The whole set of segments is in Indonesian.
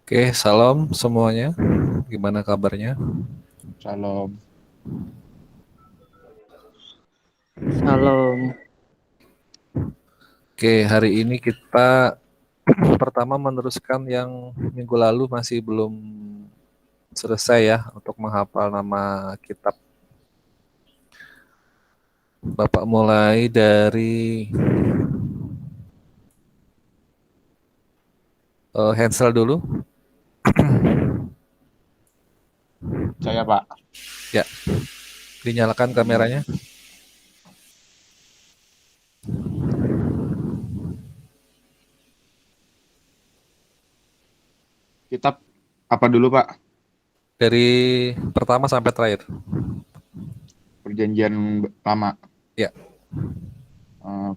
Oke, salam semuanya. Gimana kabarnya? Salam. Salam. Oke, hari ini kita pertama meneruskan yang minggu lalu masih belum selesai ya untuk menghafal nama kitab. Bapak mulai dari Hansel dulu. Saya Pak. Ya, dinyalakan Hmm, kameranya. Kitab apa dulu Pak? Dari pertama sampai terakhir. Perjanjian lama. Ya,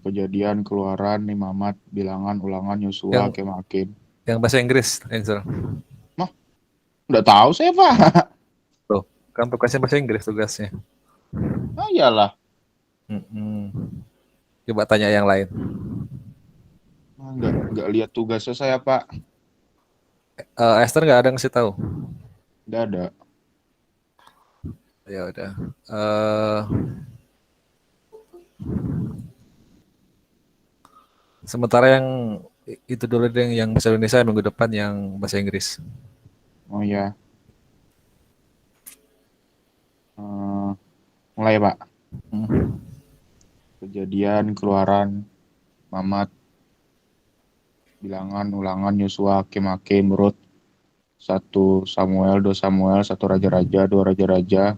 Kejadian, Keluaran, Imamat, Bilangan, Ulangan, Yosua, yang Hakim, Hakim. yang bahasa Inggris, Hansel. Mah, nggak tahu saya Pak. Tuh, kan tugasnya bahasa Inggris tugasnya. Ah iyalah. Mm-mm. Coba tanya yang lain. Nggak lihat tugasnya saya Pak. Esther nggak ada ngasih tahu. Nggak ada. Ya udah. Eh, Sementara yang itu dulu deh yang bahasa Indonesia minggu depan yang bahasa Inggris. Oh ya. Eh, Mulai Pak. Hmm. Kejadian, Keluaran, Imamat, Bilangan, Ulangan, Yosua, Hakim, Hakim, Rut, 1 Samuel, 2 Samuel, 1 Raja-Raja, 2 Raja-Raja,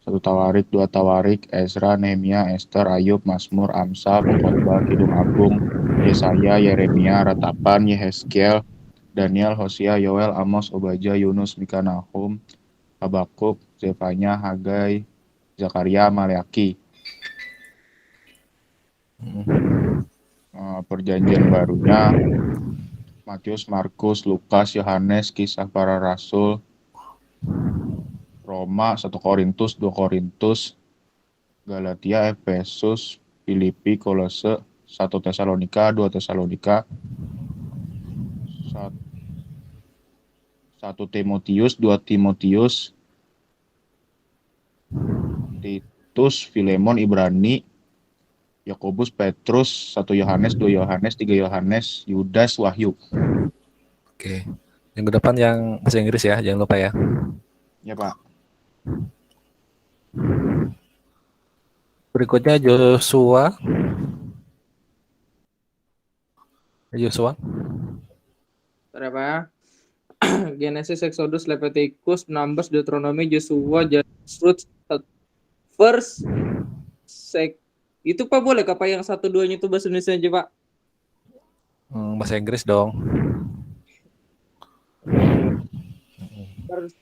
1 Tawarik, 2 Tawarik, Ezra, Nehemia, Ester, Ayub, Mazmur, Amsal, Pengkhotbah, Kidung Agung, Yesaya, Yeremia, Ratapan, Yehezkiel, Daniel, Hosea, Yoel, Amos, Obadja, Yunus, Mika, Nahum, Habakuk, Zefanya, Hagai, Zakaria, Maleaki. Perjanjian barunya Matius, Markus, Lukas, Yohanes, Kisah Para Rasul, Roma, 1 Korintus, 2 Korintus, Galatia, Efesus, Filipi, Kolose, 1 Tesalonika, 2 Tesalonika, 1 Timotius, 2 Timotius, Titus, Filemon, Ibrani, Yakobus, Petrus, 1 Yohanes, 2 Yohanes, 3 Yohanes, Yudas, Wahyu. Oke. Minggu depan yang bahasa Inggris ya, jangan lupa ya. Ya Pak. Berikutnya Joshua. Joshua. Berapa? Genesis, Exodus, Leviticus, Numbers, Deuteronomy, Joshua, Judges, First, itu Pak boleh apa yang satu duanya itu bahasa Indonesia aja Pak? Bahasa Inggris dong.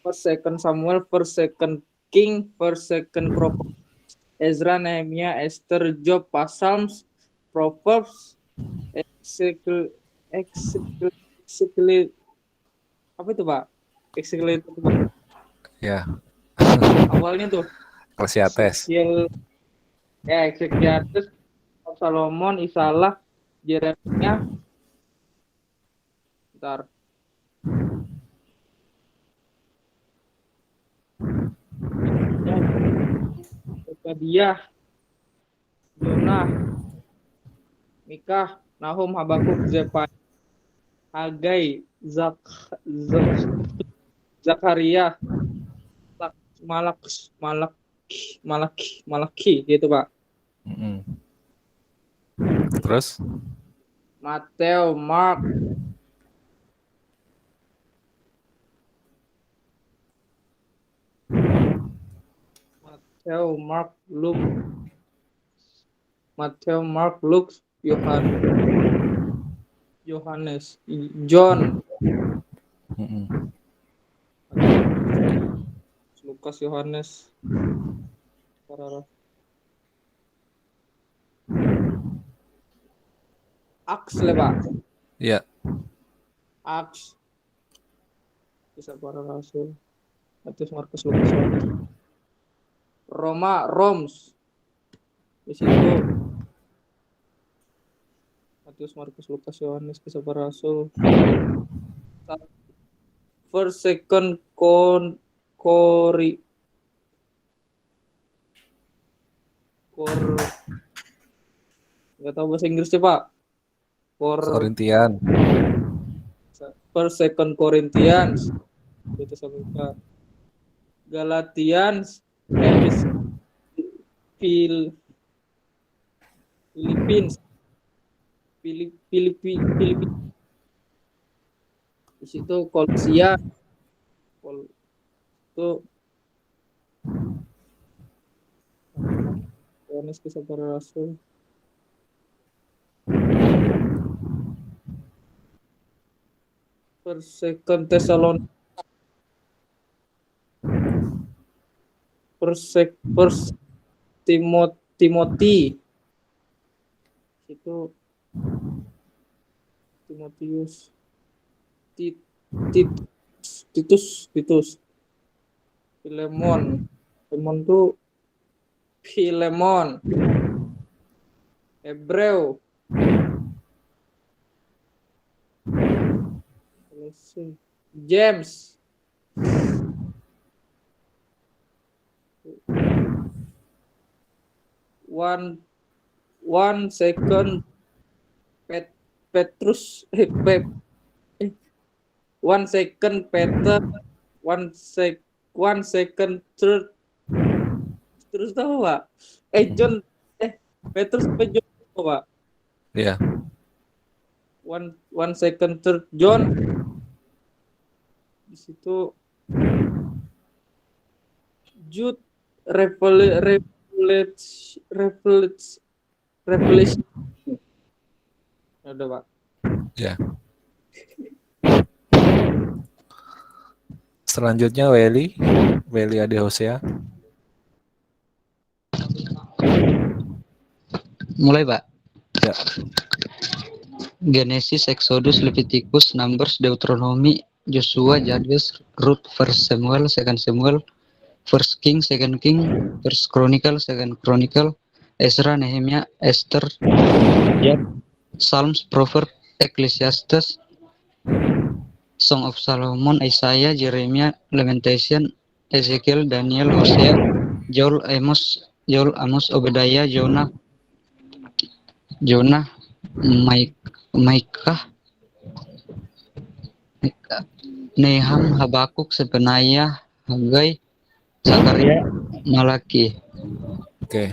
First, Second Samuel, First, Second King, First, Second Chronicles, Ezra, Nehemia, Esther, Job, Psalms, Proverbs, Executive, apa itu Pak? Executive itu Pak. Ya, Awalnya tuh Ecclesiastes. Ezekiel, Solomon, Isalah, Yeremia, ntar dia, Yonah, Mikah, Nahum, Habakuk, Zefania, Hagai, Zakaria, Malak, Malak, Malaki, gitu Pak. Mm-mm. Terus Mateo, Mark, Luke, Mateo, Mark, Luke, Yohanes, John, mm-mm. Lukas, Yohanes, Aks lah Pak. Ya, Aks, Kisah Para Rasul, Matius, Markus, Lukas, Yohanes, Roms, di situ Matius, Markus, Lukas, Yohanes, Kisah Para Rasul, First, second, kori, nggak tahu bahasa Inggrisnya Pak. Korintian. First, second Corinthians, itu sama Pak. Galatians, Philippines, Filipina. Di situ Kolosia, itu Yohanes Kisah Para Rasul. First, second Thessalonians, first Timothy, itu Timotius, Titus, Filemon tuh Filemon, Hebreu, James, one second Petrus, one second Peter, one second third, terus tahu Pak? John, Petrus apa John tahu Pak? Iya. One second third John. Di situ Jude, Revelation. Ada Pak. Ya. Selanjutnya Weli Ade Hosea. Mulai Pak. Ya. Genesis, Exodus, Leviticus, Numbers, Deuteronomi, Joshua, Judges, Ruth, First Samuel, Second Samuel, First King, Second King, First Chronicle, Second Chronicle, Ezra, Nehemia, Esther, Job, Psalms, Proverbs, Ecclesiastes, Song of Solomon, Isaiah, Jeremiah, Lamentation, Ezekiel, Daniel, Hosea, Joel, Amos, Obadiah, Jonah, Micah, Neham, Habakuk, Sebenaya, Hagai, Zakaria, Malaki. Oke.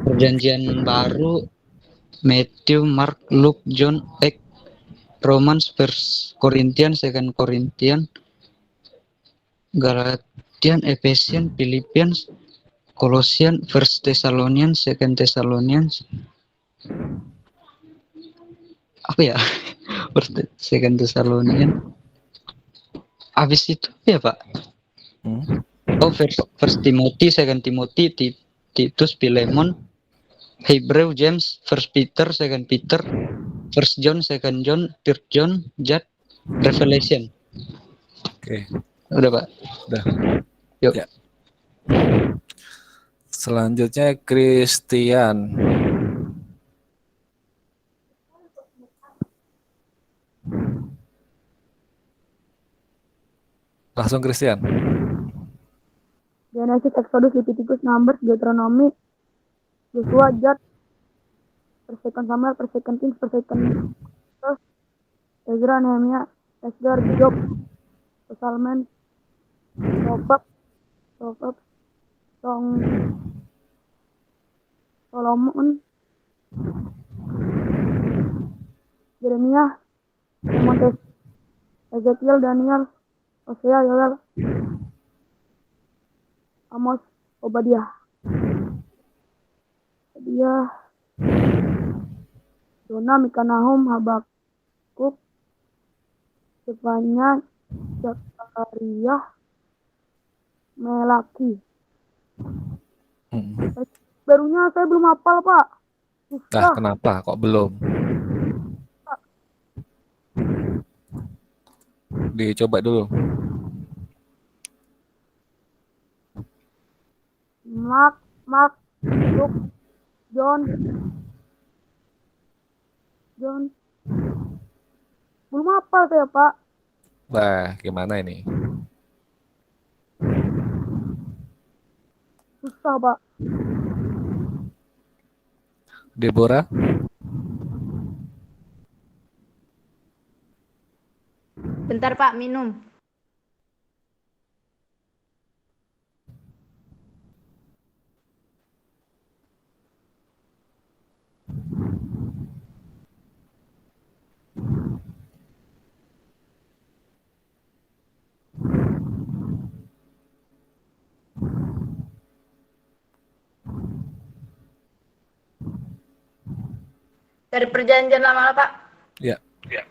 Perjanjian Baru, Matthew, Mark, Luke, John, Romans, First Corinthians, Second Corinthians, Galatian, Ephesians, Philippians, Colossians, First Thessalonians, Second Thessalonians. Apa ya? First Second Thessalonians. Habis itu ya Pak. Oh, First Timothy, Second Timothy, Titus, Philemon, Hebrew, James, First Peter, Second Peter, First John, Second John, Third John, Jude, Revelation. Oke. Udah Pak. Udah. Yuk. Ya. Selanjutnya Christian. Langsung Christian. Genesis, Exodus, Leviticus, Numbers, Deuteronomi, Joshua, Judges, First Second Samuel, First Second Kings, First Second Ezra, Nehemia, Esther, Job, Psalms, Proverbs, Song Solomon, Jeremiah, Lamentation, Ezekiel, Daniel, Hosea, Yoel, Amos, Obadiah, Jonah, Mika, Nahum, Habakuk, Sefanya, Zakaria, Melaki. Barunya saya belum hafal Pak. Nah, kenapa kok belum? Dicoba dulu. Mark, Luke, John. Belum hafal saya Pak. Wah, gimana ini? Susah, Pak. Deborah, Bentar Pak, minum. Dari perjanjian lama Pak. ya.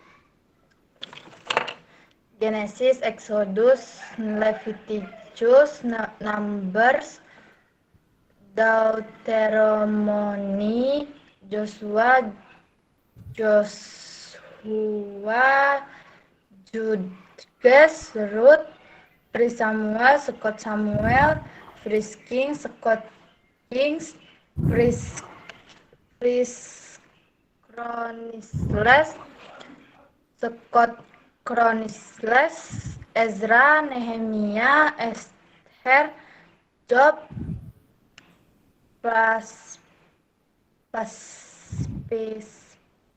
Genesis, Exodus, Leviticus, Numbers, Deuteronomy, Joshua, Judges, Ruth, First Samuel, Second Samuel, First Kings, Second Kings, First Chronicles, Second Chronicles, Ezra, Nehemia, Esther, Job,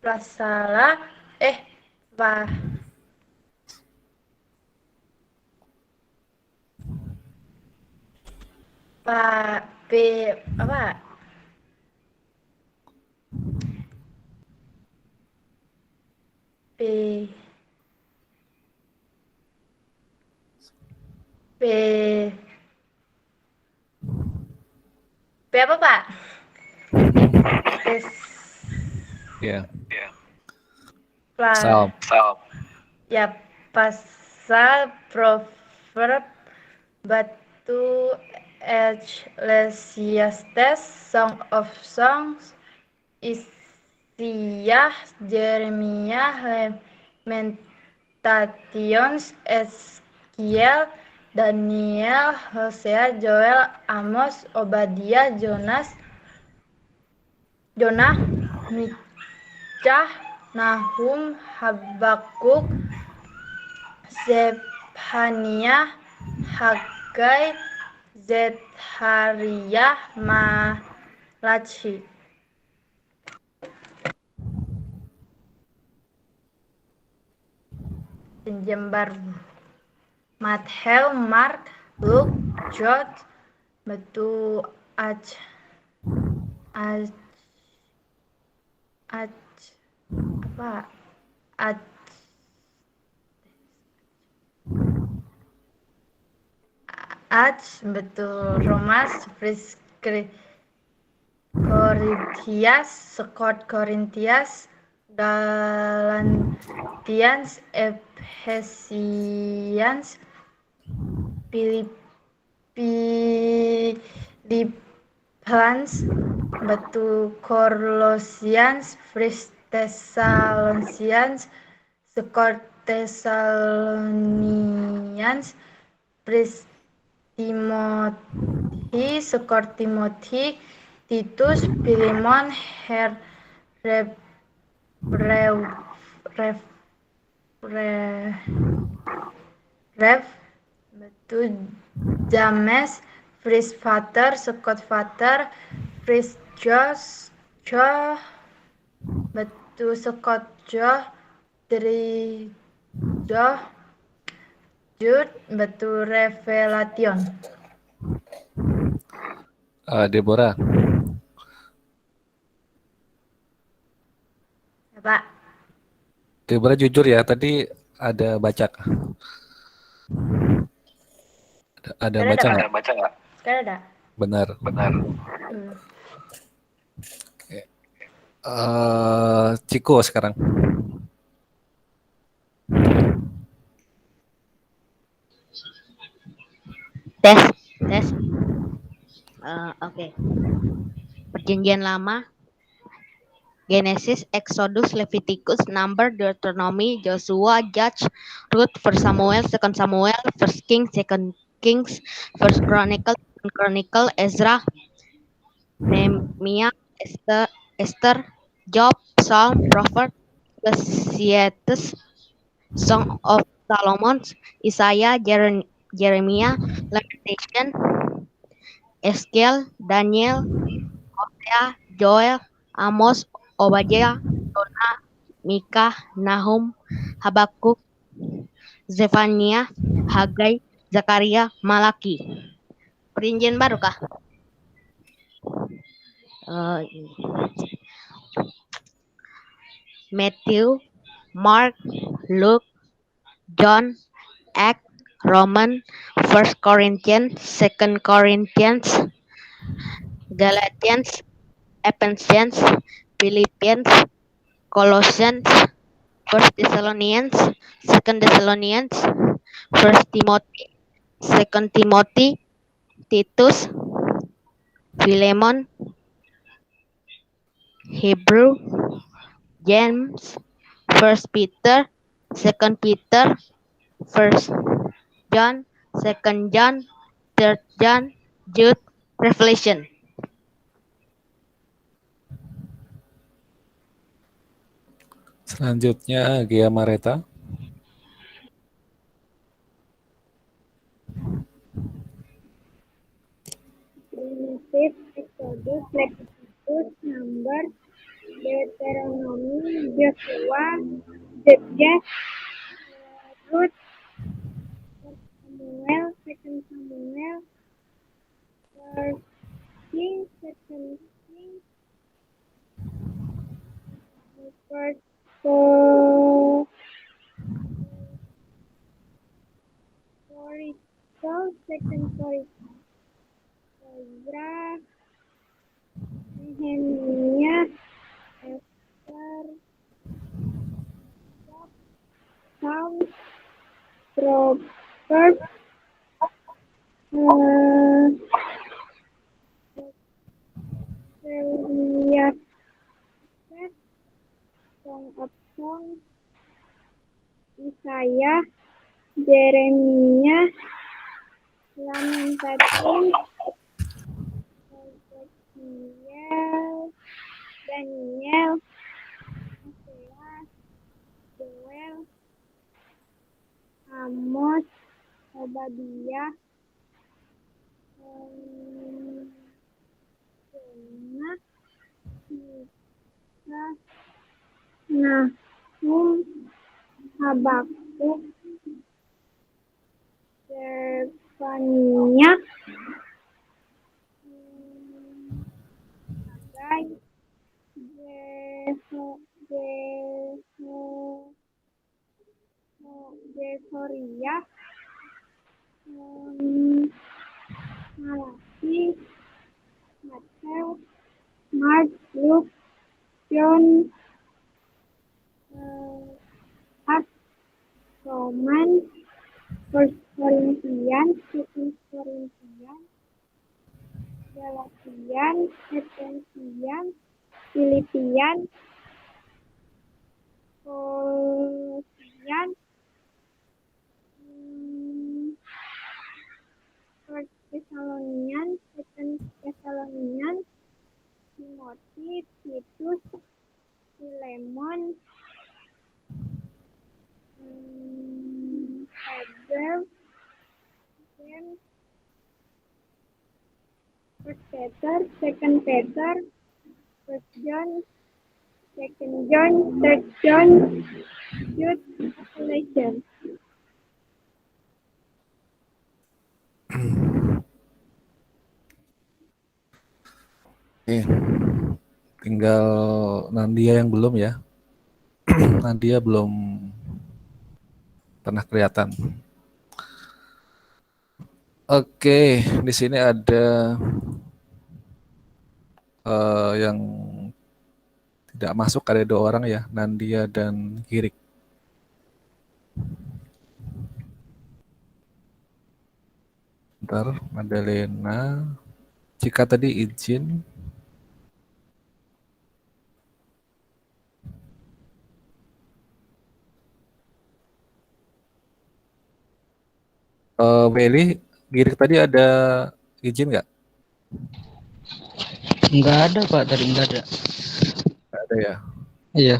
Prasala, apa? Apa Pak? Ya. Psalm. Psalm. Ya, pasal, proverb, batu, Ecclesiastes, Song of Songs, Isaiah, Jeremiah, Lamentations, Ezekiel, Daniel, Hosea, Joel, Amos, Obadiah, Jonah, Micah, Nahum, Habakuk, Zephaniah, Hagai, Zechariah, Malachi. Pinjam baru. Matthew, Mark, Luke, John, batu betul Romas, First Corinthians, Second Corinthians, Galatians, Ephesians, Philippians, batu Colossians, First Thessalonians, Second Thessalonians, First Timothy, Second Timothy, Titus, Philemon, batu James, First Father, Second Father, First Josh, batu Second Josh, dari Josh, Jude, batu Revelation. Deborah, Ya, Pak. Deborah jujur ya, tadi ada baca. Ada Sekarang baca ada, nggak? Sekarang ada. Benar. Ciko sekarang. Tes. Oke. Perjanjian lama. Genesis, Exodus, Leviticus, Number, Deuteronomy, Joshua, Judge, Ruth, First Samuel, Second Samuel, First Kings, Second Kings, First Chronicle, Second Chronicle, Ezra, Nehemiah, Esther, Job, Psalm, Prophet, Ecclesiastes, Song of Solomon, Isaiah, Jeremiah, Lamentation, Eskiel, Daniel, Hosea, Joel, Amos, Obadiah, Yona, Mika, Nahum, Habakuk, Zefania, Hagai, Zakaria, Malaki. Perjanjian baru kah? Matthew, Mark, Luke, John, Act, Roman, First Corinthians, Second Corinthians, Galatians, Ephesians, Philippians, Colossians, First Thessalonians, Second Thessalonians, First Timothy, Second Timothy, Titus, Philemon, Hebrew, James, First Peter, Second Peter, First John, Second John, Third John, Jude, Revelation. Selanjutnya Gia Mareta. Genesis, Exodus, Leviticus, Numbers, Deuteronomy, Joshua, Judges, Ruth, Samuel, Second Samuel, First King, Second King, First Chronicle, Second Chronicle, Ezra, Nehemiah, Esther, Psalms, Proverbs, Ecclesiastes, Song of Songs, Isaiah, Jeremiah, Lamentations, Ezekiel, Daniel, Hosea, Joel, Amos, Obadiah, Jonah, Mika, Nahum, Habakuk, Zefania, Hagai, Zechariah, Malaki, Matthew, Mark, Luke, John, Acts, Romans, First Corinthians, Second Corinthians, Galatians, Ephesians, Philippians, Colossians, First Thessalonians, Second Thessalonians, Timothy, Titus, Philemon, Hebrew, James, First Peter, Second Peter, First John, Second John, Third John, Jude, Revelation. Oke, tinggal Nandia yang belum ya. Nandia belum pernah kelihatan. Oke, di sini ada yang tidak masuk, ada 2 orang ya, Nandia dan Girik. Bentar, Madalena. Jika tadi izin. Welly, Girik tadi ada izin nggak? Nggak ada Pak, tadi nggak ada. Nggak ada ya. Iya.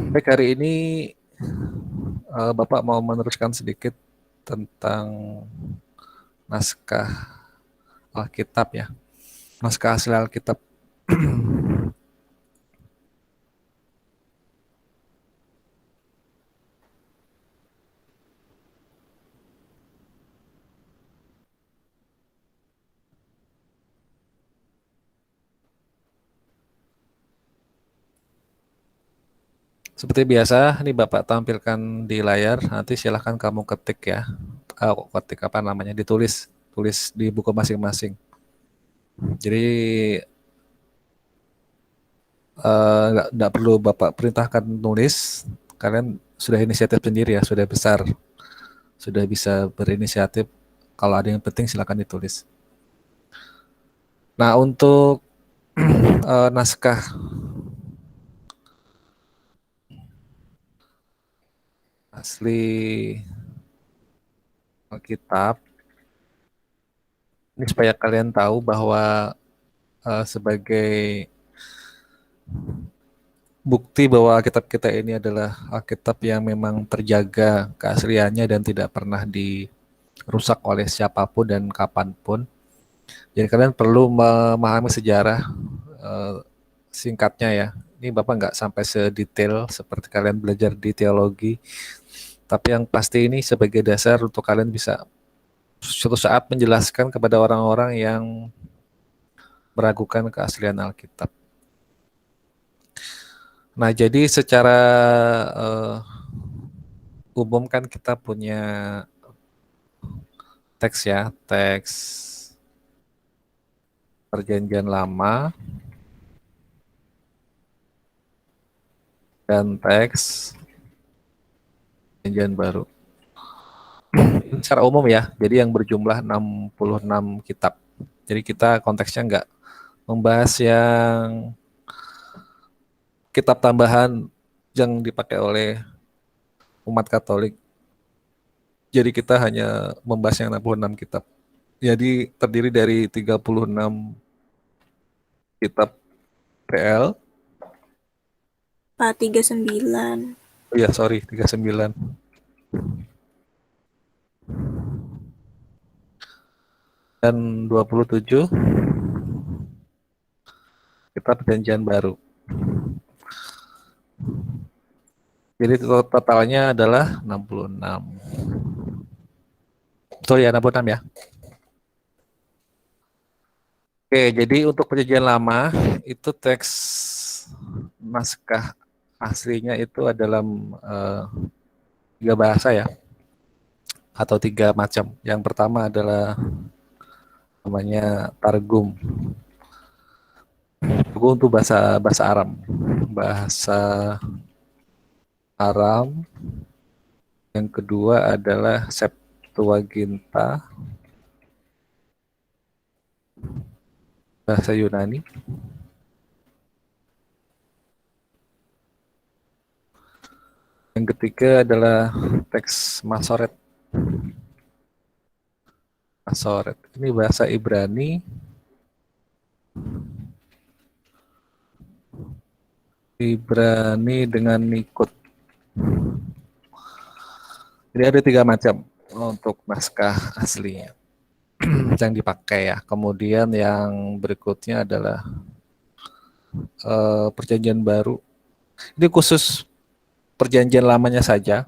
Baik, hari ini Bapak mau meneruskan sedikit tentang naskah Alkitab ya. Naskah asli Alkitab. Seperti biasa, ini Bapak tampilkan di layar. Nanti silahkan kamu ketik ya. Ketik apa namanya? Tulis di buku masing-masing. Jadi nggak perlu Bapak perintahkan nulis. Kalian sudah inisiatif sendiri ya, sudah besar, sudah bisa berinisiatif. Kalau ada yang penting silahkan ditulis. Nah, untuk naskah asli Alkitab, ini supaya kalian tahu bahwa sebagai bukti bahwa Alkitab kita ini adalah Alkitab yang memang terjaga keasliannya dan tidak pernah dirusak oleh siapapun dan kapanpun. Jadi kalian perlu memahami sejarah singkatnya ya. Ini Bapak nggak sampai sedetail seperti kalian belajar di teologi, tapi yang pasti ini sebagai dasar untuk kalian bisa suatu saat menjelaskan kepada orang-orang yang meragukan keaslian Alkitab. Nah, jadi secara umum kan kita punya teks ya, teks Perjanjian Lama dan teks Perjanjian Baru. Ini secara umum ya, jadi yang berjumlah 66 kitab. Jadi kita konteksnya nggak membahas yang kitab tambahan yang dipakai oleh umat Katolik. Jadi kita hanya membahas yang 66 kitab. Jadi terdiri dari 36 kitab PL. Pak 39. Oh iya, sorry, 39. Dan 27 kitab Perjanjian Baru. Jadi totalnya adalah 66. Sorry ya, 66 ya. Oke, jadi untuk Perjanjian Lama itu teks naskah aslinya itu dalam 3 bahasa ya, atau 3 macam. Yang pertama adalah namanya Targum. Targum itu bahasa Aram. Bahasa Aram. Yang kedua adalah Septuaginta. Bahasa Yunani. Yang ketiga adalah teks Masoret. Masoret. Ini bahasa Ibrani. Ibrani dengan Nikut. Jadi ada 3 macam untuk naskah aslinya yang dipakai ya. Kemudian yang berikutnya adalah Perjanjian Baru. Ini khusus Perjanjian Lamanya saja.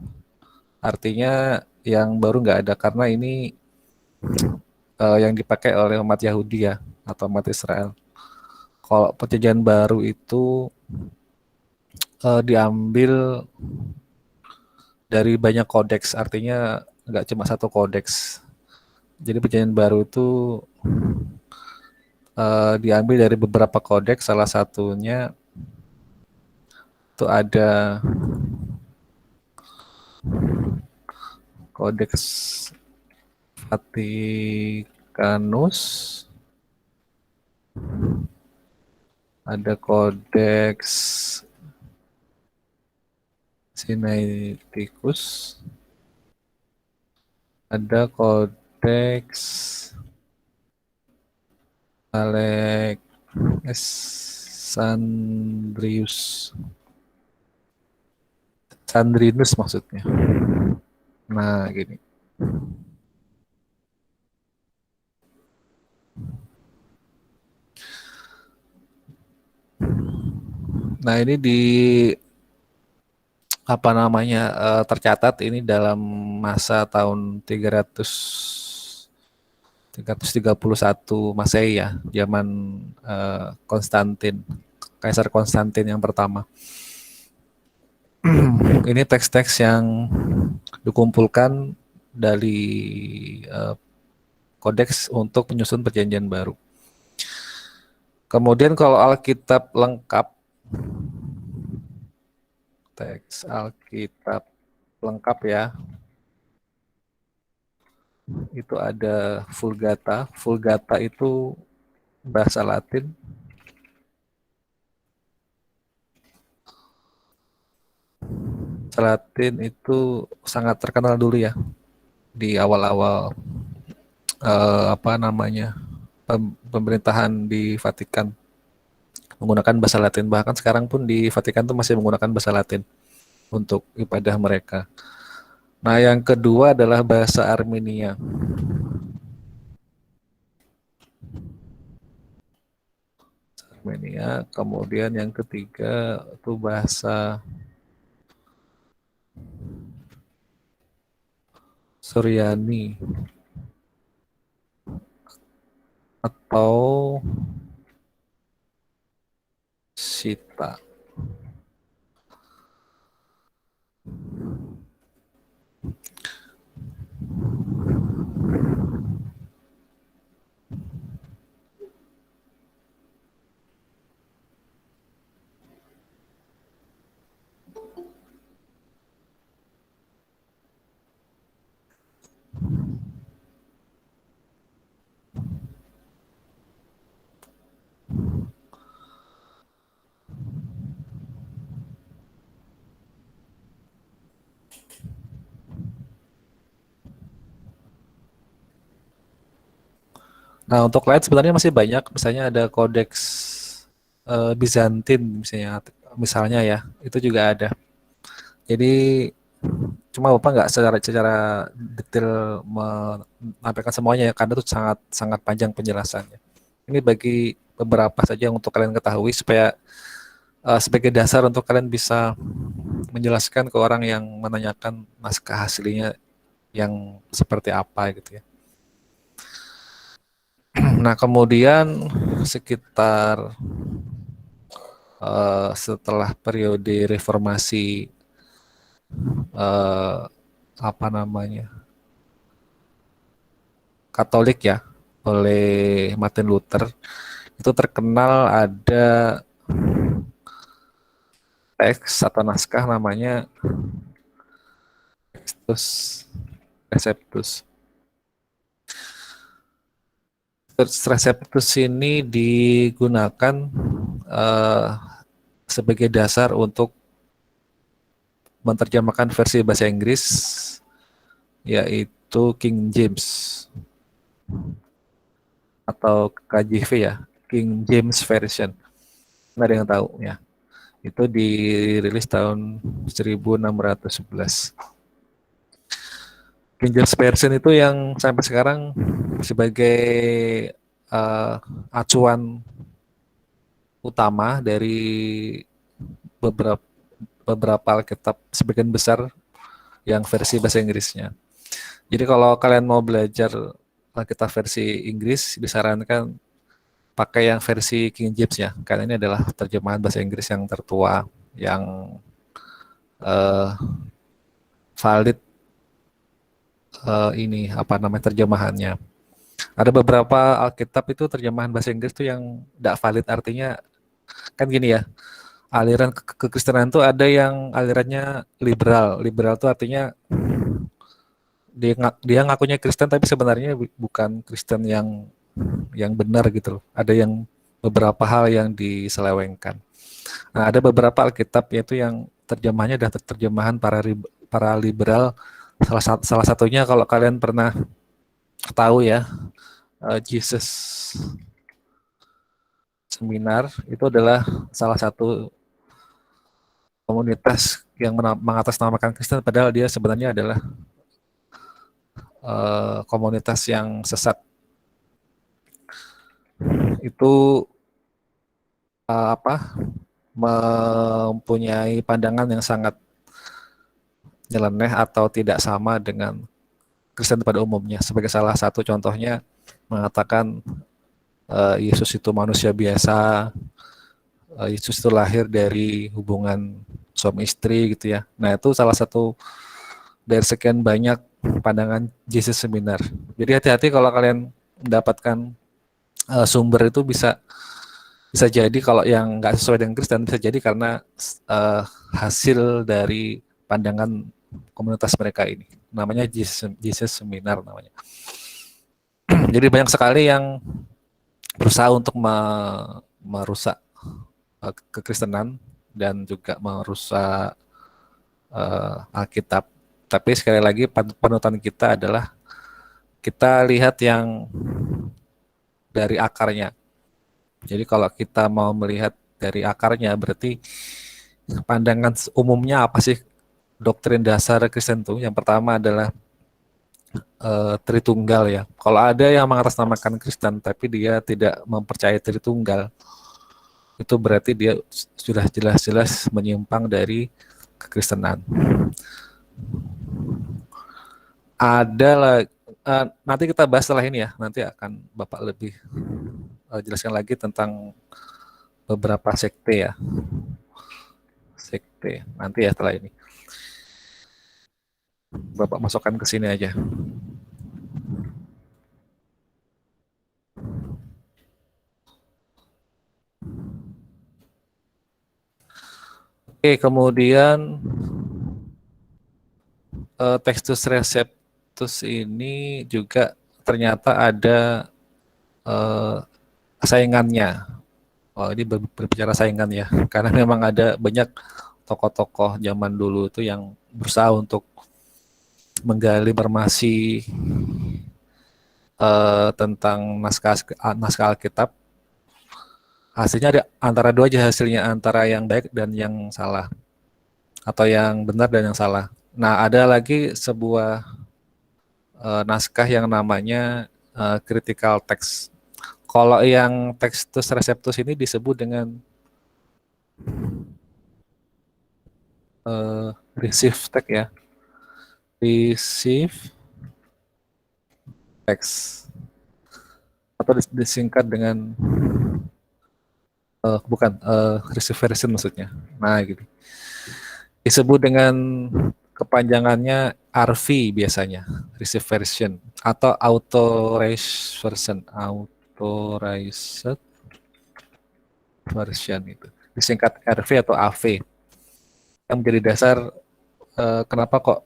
Artinya yang baru nggak ada karena ini yang dipakai oleh umat Yahudi ya atau umat Israel. Kalau Perjanjian Baru itu diambil dari banyak kodeks, artinya nggak cuma satu kodeks. Jadi Perjanjian Baru itu diambil dari beberapa kodeks, salah satunya itu ada kodeks Vatikanus, ada kodeks Sinaiticus, ada kodeks Alexandrius. Sandrinus maksudnya. Nah, gini. Nah, ini di apa namanya tercatat ini dalam masa tahun 331 Masehi ya, zaman Konstantin, Kaisar Konstantin yang pertama. Ini teks-teks yang dikumpulkan dari kodeks untuk penyusun perjanjian baru. Kemudian kalau Alkitab lengkap, teks Alkitab lengkap ya, itu ada Vulgata. Vulgata itu bahasa Latin. Bahasa Latin itu sangat terkenal dulu ya di awal-awal apa namanya pemerintahan di Vatikan menggunakan bahasa Latin. Bahkan sekarang pun di Vatikan tuh masih menggunakan bahasa Latin untuk ibadah mereka. Nah, yang kedua adalah bahasa Armenia. Armenia. Kemudian yang ketiga itu bahasa Suryani atau Sita. Nah, untuk lain sebenarnya masih banyak. Misalnya ada kodeks Bizantin misalnya ya, itu juga ada. Jadi cuma Bapak nggak secara detail menampilkan semuanya ya, karena itu sangat sangat panjang penjelasannya. Ini bagi beberapa saja untuk kalian ketahui supaya sebagai dasar untuk kalian bisa menjelaskan ke orang yang menanyakan naskah aslinya yang seperti apa gitu ya. Nah, kemudian sekitar setelah periode reformasi apa namanya Katolik ya oleh Martin Luther, itu terkenal ada teks atau naskah namanya Textus Receptus. Textus Receptus ini digunakan sebagai dasar untuk menerjemahkan versi bahasa Inggris yaitu King James atau KJV ya, King James Version. Nggak ada yang tahu ya. Itu dirilis tahun 1611. King James Version itu yang sampai sekarang sebagai acuan utama dari beberapa Alkitab, sebagian besar yang versi bahasa Inggrisnya. Jadi kalau kalian mau belajar Alkitab versi Inggris, disarankan pakai yang versi King James ya, karena ini adalah terjemahan bahasa Inggris yang tertua, yang valid ini apa namanya terjemahannya. Ada beberapa Alkitab itu terjemahan bahasa Inggris tuh yang tidak valid, artinya kan gini ya, aliran kekristenan itu ada yang alirannya liberal. Liberal itu artinya dia ngakunya Kristen tapi sebenarnya bukan Kristen yang benar gitu loh. Ada yang beberapa hal yang diselewengkan. Nah, ada beberapa Alkitab yaitu yang terjemahannya adalah terjemahan para liberal. Salah satunya kalau kalian pernah tahu ya, Jesus Seminar itu adalah salah satu komunitas yang mengatasnamakan Kristen padahal dia sebenarnya adalah komunitas yang sesat. Itu mempunyai pandangan yang sangat nyeleneh atau tidak sama dengan Kristen pada umumnya. Sebagai salah satu contohnya mengatakan Yesus itu manusia biasa, Yesus itu lahir dari hubungan suami istri gitu ya. Nah itu salah satu dari sekian banyak pandangan Jesus Seminar. Jadi hati-hati kalau kalian mendapatkan sumber itu bisa jadi kalau yang nggak sesuai dengan Kristen bisa jadi karena hasil dari pandangan komunitas mereka ini. Namanya Jesus Seminar namanya. Jadi banyak sekali yang berusaha untuk merusak kekristenan dan juga merusak Alkitab. Tapi sekali lagi panutan kita adalah kita lihat yang dari akarnya. Jadi kalau kita mau melihat dari akarnya berarti pandangan umumnya apa sih doktrin dasar Kristen itu? Yang pertama adalah Tritunggal ya. Kalau ada yang mengatasnamakan Kristen tapi dia tidak mempercayai Tritunggal, itu berarti dia sudah jelas-jelas menyimpang dari kekristenan. Ada nanti kita bahas setelah ini ya. Nanti akan Bapak lebih jelaskan lagi tentang beberapa sekte ya. Sekte nanti ya setelah ini. Bapak masukkan ke sini aja. Oke, kemudian Textus Receptus ini juga ternyata ada saingannya. Oh, ini berbicara saingan ya, karena memang ada banyak tokoh-tokoh zaman dulu itu yang berusaha untuk menggali informasi tentang naskah Alkitab. Hasilnya ada antara dua aja hasilnya, antara yang baik dan yang salah, atau yang benar dan yang salah. Nah, ada lagi sebuah naskah yang namanya critical text. Kalau yang Textus Receptus ini disebut dengan receive text ya, receive text, atau disingkat dengan bukan receive version maksudnya. Nah, gitu. Disebut dengan kepanjangannya RV biasanya, receive version atau authorized version, authorized version itu. Disingkat RV atau AV. Yang menjadi dasar kenapa kok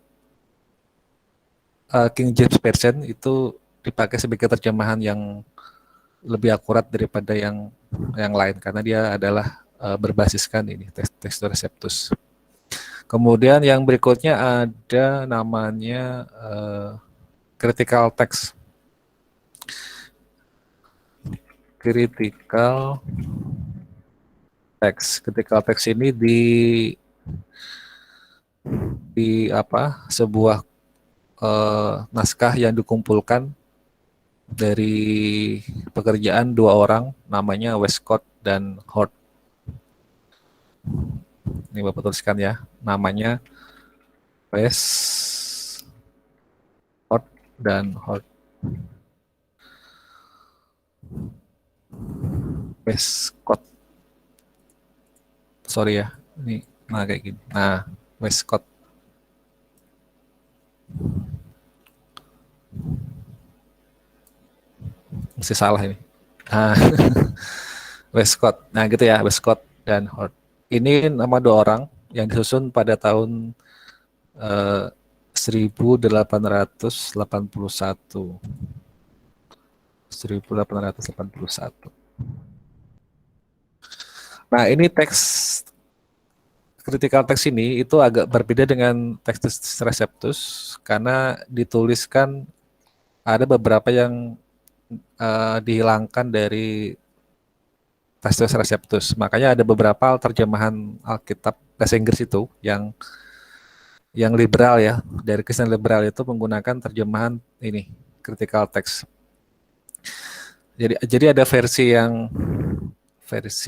King James Version itu dipakai sebagai terjemahan yang lebih akurat daripada yang lain karena dia adalah berbasiskan ini Textus Receptus. Kemudian yang berikutnya ada namanya critical text. Critical text. Critical text ini di sebuah naskah yang dikumpulkan dari pekerjaan dua orang namanya Westcott dan Hort. Ini Bapak tuliskan ya, namanya Westcott dan Hort. Westcott. Sorry ya, ini kayak gini. Nah, Westcott. Masih salah ini. Westcott. Nah, gitu ya, Westcott dan Hort. Ini nama dua orang yang disusun pada tahun 1881. 1881. Nah, ini teks critical text ini itu agak berbeda dengan Textus Receptus karena dituliskan ada beberapa yang dihilangkan dari Textus Receptus. Makanya ada beberapa terjemahan Alkitab bahasa Inggris itu yang yang liberal ya, dari Kristen liberal itu menggunakan terjemahan ini, critical text. Jadi ada versi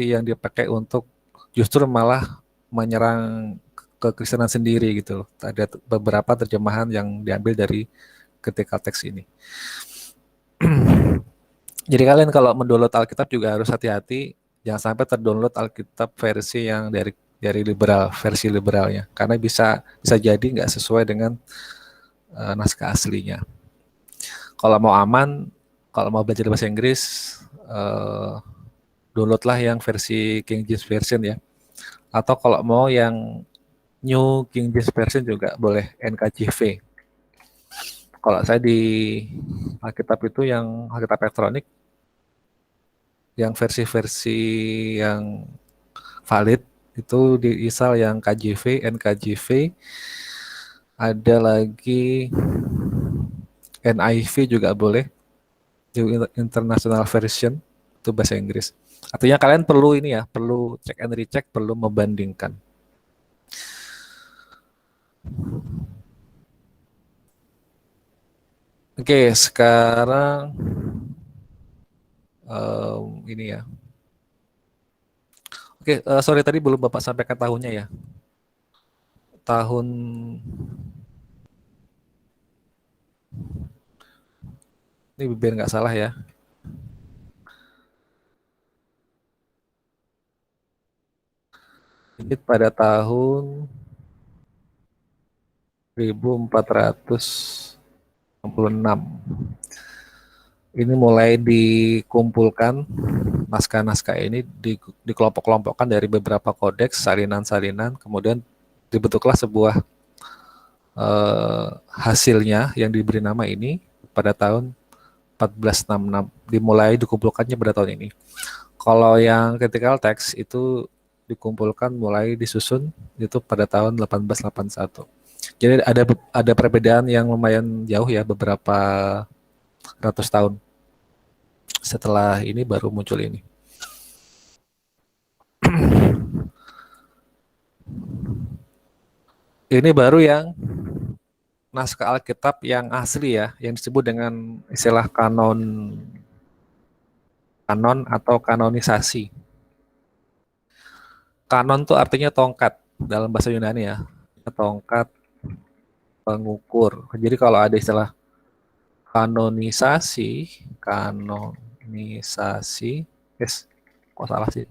yang dipakai untuk justru malah menyerang kekristenan sendiri gitu loh. Ada beberapa terjemahan yang diambil dari critical text ini. Jadi kalian kalau mendownload Alkitab juga harus hati-hati, jangan sampai terdownload Alkitab versi yang dari liberal, versi liberalnya, karena bisa jadi nggak sesuai dengan naskah aslinya. Kalau mau aman, kalau mau belajar bahasa Inggris, downloadlah yang versi King James Version ya. Atau kalau mau yang New King James Version juga boleh, NKJV. Kalau saya di Alkitab itu yang Alkitab elektronik, yang versi-versi yang valid itu diinstal yang KJV, NKJV, ada lagi NIV juga boleh, International Version, itu bahasa Inggris. Artinya kalian perlu ini ya, perlu check and recheck, perlu membandingkan. Oke, sekarang ini ya. Oke, sorry tadi belum Bapak sampaikan tahunnya ya. Tahun ini biar nggak salah ya. Ini pada tahun 1466. Ini mulai dikumpulkan naskah-naskah ini, dikelompok-kelompokkan dari beberapa kodeks, salinan-salinan, kemudian dibentuklah sebuah hasilnya yang diberi nama ini pada tahun 1466. Dimulai dikumpulkannya pada tahun ini. Kalau yang critical text itu dikumpulkan mulai disusun itu pada tahun 1881. Jadi ada perbedaan yang lumayan jauh ya, beberapa ratus tahun setelah ini baru muncul ini. Ini baru yang naskah Alkitab yang asli ya, yang disebut dengan istilah kanon atau kanonisasi. Kanon itu artinya tongkat dalam bahasa Yunani ya, tongkat pengukur. Jadi kalau ada istilah kanonisasi, kok salah sih?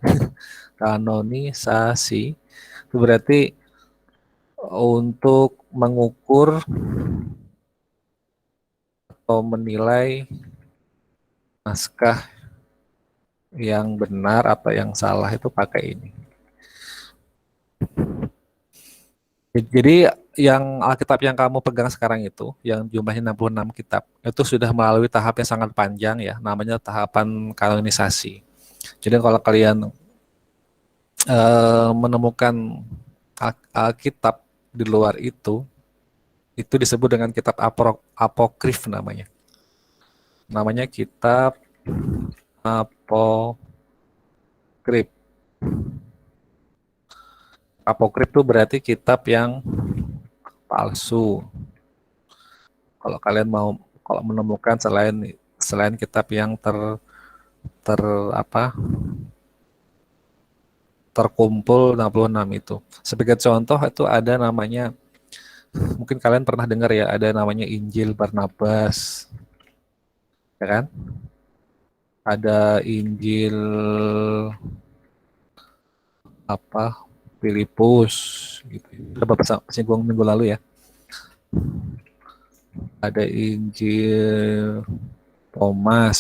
Kanonisasi itu berarti untuk mengukur atau menilai naskah yang benar atau yang salah itu pakai ini. Jadi yang Alkitab yang kamu pegang sekarang itu, yang jumlahnya 66 kitab, itu sudah melalui tahap yang sangat panjang ya, namanya tahapan kanonisasi. Jadi kalau kalian menemukan Alkitab di luar itu disebut dengan kitab apokrif namanya. Namanya kitab apokrif. Apokrif itu berarti kitab yang palsu. Kalau kalian kalau menemukan selain kitab yang terkumpul 66 itu. Sebagai contoh itu ada namanya, mungkin kalian pernah dengar ya, ada namanya Injil Barnabas. Ya kan? Ada Injil Filipus gitu. Kita singgung minggu lalu ya. Ada Injil Thomas,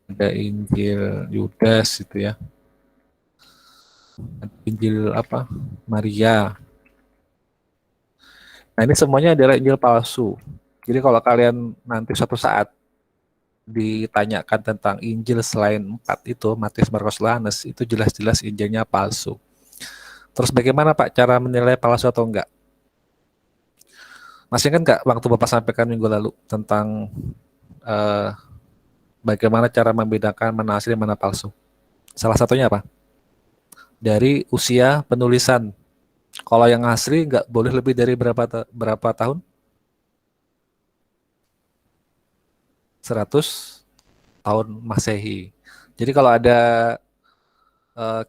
ada Injil Yudas gitu ya. Ada Injil Maria. Nah, ini semuanya adalah Injil palsu. Jadi kalau kalian nanti suatu saat ditanyakan tentang Injil selain 4 itu, Matius, Markus, Yohanes, itu jelas-jelas Injilnya palsu. Terus bagaimana Pak cara menilai palsu atau enggak? Masih kan enggak waktu Bapak sampaikan minggu lalu tentang bagaimana cara membedakan mana asli mana palsu? Salah satunya apa? Dari usia penulisan. Kalau yang asli nggak boleh lebih dari berapa tahun? 100 tahun Masehi. Jadi kalau ada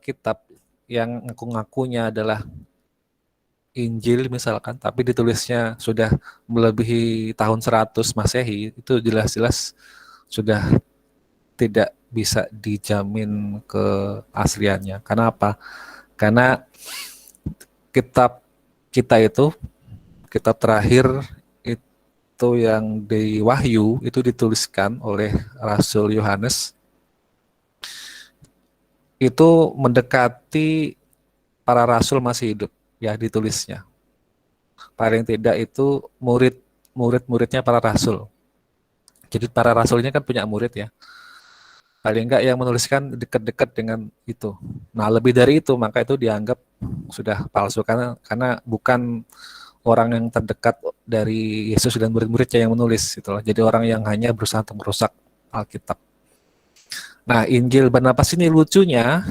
kitab yang ngaku-ngakunya adalah Injil misalkan, tapi ditulisnya sudah melebihi tahun 100 Masehi, itu jelas-jelas sudah tidak bisa dijamin keasliannya. Karena apa? Karena kitab kita itu, kitab terakhir itu yang di Wahyu, itu dituliskan oleh Rasul Yohanes, itu mendekati para rasul masih hidup, ya ditulisnya. Paling tidak itu murid-muridnya para rasul. Jadi para rasulnya kan punya murid ya. Paling enggak yang menuliskan dekat-dekat dengan itu. Nah, lebih dari itu maka itu dianggap sudah palsu karena bukan orang yang terdekat dari Yesus dan murid-muridnya yang menulis gitu loh. Jadi orang yang hanya berusaha untuk merusak Alkitab. Nah, Injil Barnabas ini lucunya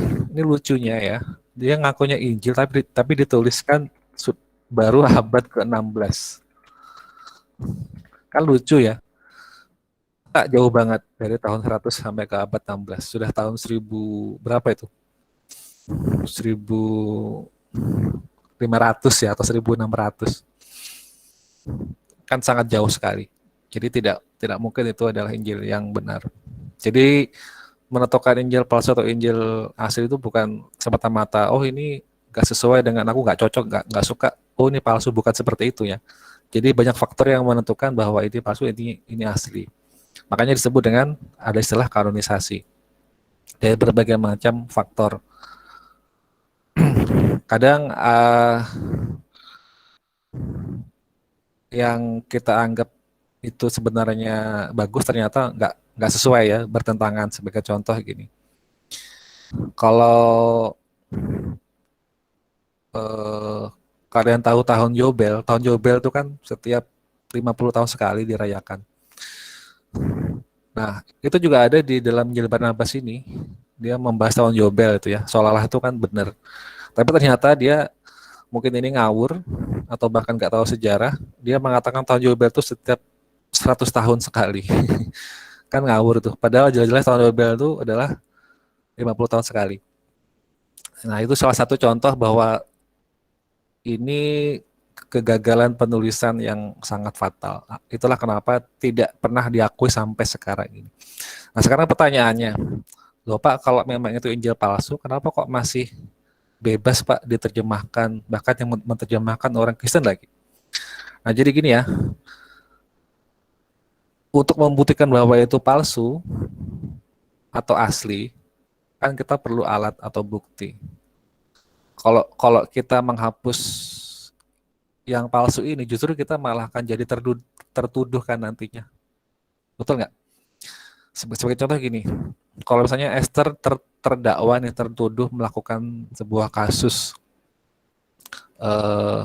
ya. Dia ngakunya Injil tapi dituliskan baru abad ke-16. Kan lucu ya. Tak jauh banget dari tahun 100 sampai ke abad 16. Sudah tahun 1000 berapa itu? 1500 ya atau 1600. Kan sangat jauh sekali. Jadi tidak mungkin itu adalah Injil yang benar. Jadi menetapkan Injil palsu atau Injil asli itu bukan semata-mata ini gak sesuai dengan aku, gak cocok, gak suka, ini palsu, bukan seperti itu ya. Jadi banyak faktor yang menentukan bahwa ini palsu, ini asli. Makanya disebut dengan ada istilah kanonisasi dari berbagai macam faktor. Kadang yang kita anggap itu sebenarnya bagus ternyata nggak sesuai ya, bertentangan. Sebagai contoh gini, kalau kalian tahu tahun Yobel itu kan setiap 50 tahun sekali dirayakan. Nah, itu juga ada di dalam Injil Barnabas ini. Dia membahas tahun Yobel itu ya, seolah-olah itu kan benar. Tapi ternyata dia mungkin ini ngawur atau bahkan nggak tahu sejarah. Dia mengatakan tahun Yobel itu setiap 100 tahun sekali. Kan ngawur tuh. Padahal jelas-jelas tahun Yobel itu adalah 50 tahun sekali. Nah, itu salah satu contoh bahwa ini kegagalan penulisan yang sangat fatal. Itulah kenapa tidak pernah diakui sampai sekarang ini. Nah, sekarang pertanyaannya, loh Pak, kalau memang itu Injil palsu, kenapa kok masih bebas Pak diterjemahkan, bahkan yang menerjemahkan orang Kristen lagi? Nah, jadi gini ya, untuk membuktikan bahwa itu palsu atau asli, kan kita perlu alat atau bukti. Kalau kita menghapus yang palsu ini, justru kita malah akan jadi tertuduh kan nantinya. Betul nggak? Sebagai contoh gini, kalau misalnya Esther terdakwa nih, tertuduh melakukan sebuah kasus,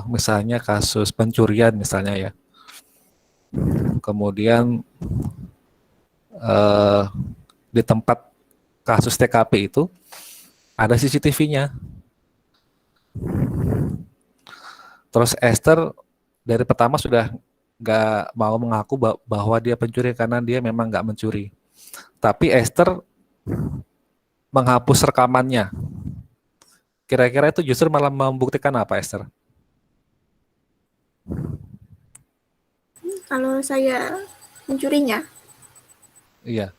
misalnya kasus pencurian misalnya ya, kemudian di tempat kasus TKP itu ada CCTV-nya. Terus Esther dari pertama sudah nggak mau mengaku bahwa dia pencuri karena dia memang nggak mencuri. Tapi Esther menghapus rekamannya. Kira-kira itu justru malah membuktikan apa, Esther? Kalau saya mencurinya, Iya.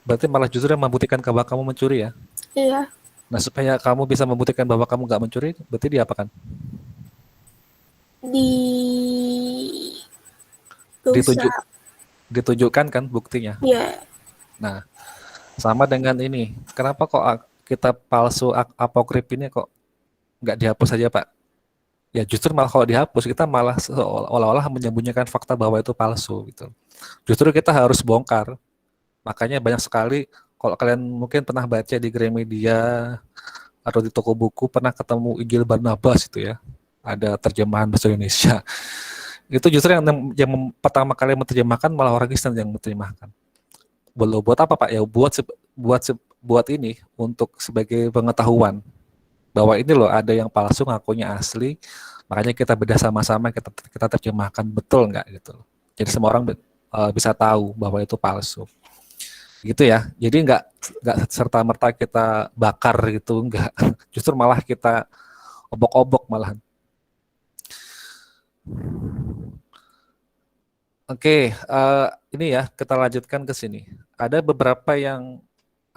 Berarti malah justru yang membuktikan bahwa kamu mencuri ya? iya, Nah, supaya kamu bisa membuktikan bahwa kamu nggak mencuri, berarti diapakan? Ditunjukkan kan buktinya. Iya. Nah, sama dengan ini. Kenapa kok kitab palsu apokrif ini kok nggak dihapus saja, Pak? Ya justru malah kalau dihapus kita malah seolah-olah menyembunyikan fakta bahwa itu palsu gitu. Justru kita harus bongkar. Makanya banyak sekali, kalau kalian mungkin pernah baca di Gramedia atau di toko buku, pernah ketemu Injil Barnabas itu ya. Ada terjemahan bahasa Indonesia. Itu justru yang pertama kali menerjemahkan malah orang Kristen yang menerjemahkan. Buat apa Pak? Ya buat ini untuk sebagai pengetahuan bahwa ini loh ada yang palsu ngakunya asli, makanya kita bedah sama-sama, kita terjemahkan betul nggak gitu loh. Jadi semua orang bisa tahu bahwa itu palsu gitu ya. Jadi nggak serta merta kita bakar gitu, nggak. Justru malah kita obok-obok malahan. Oke, ini ya kita lanjutkan ke sini. Ada beberapa yang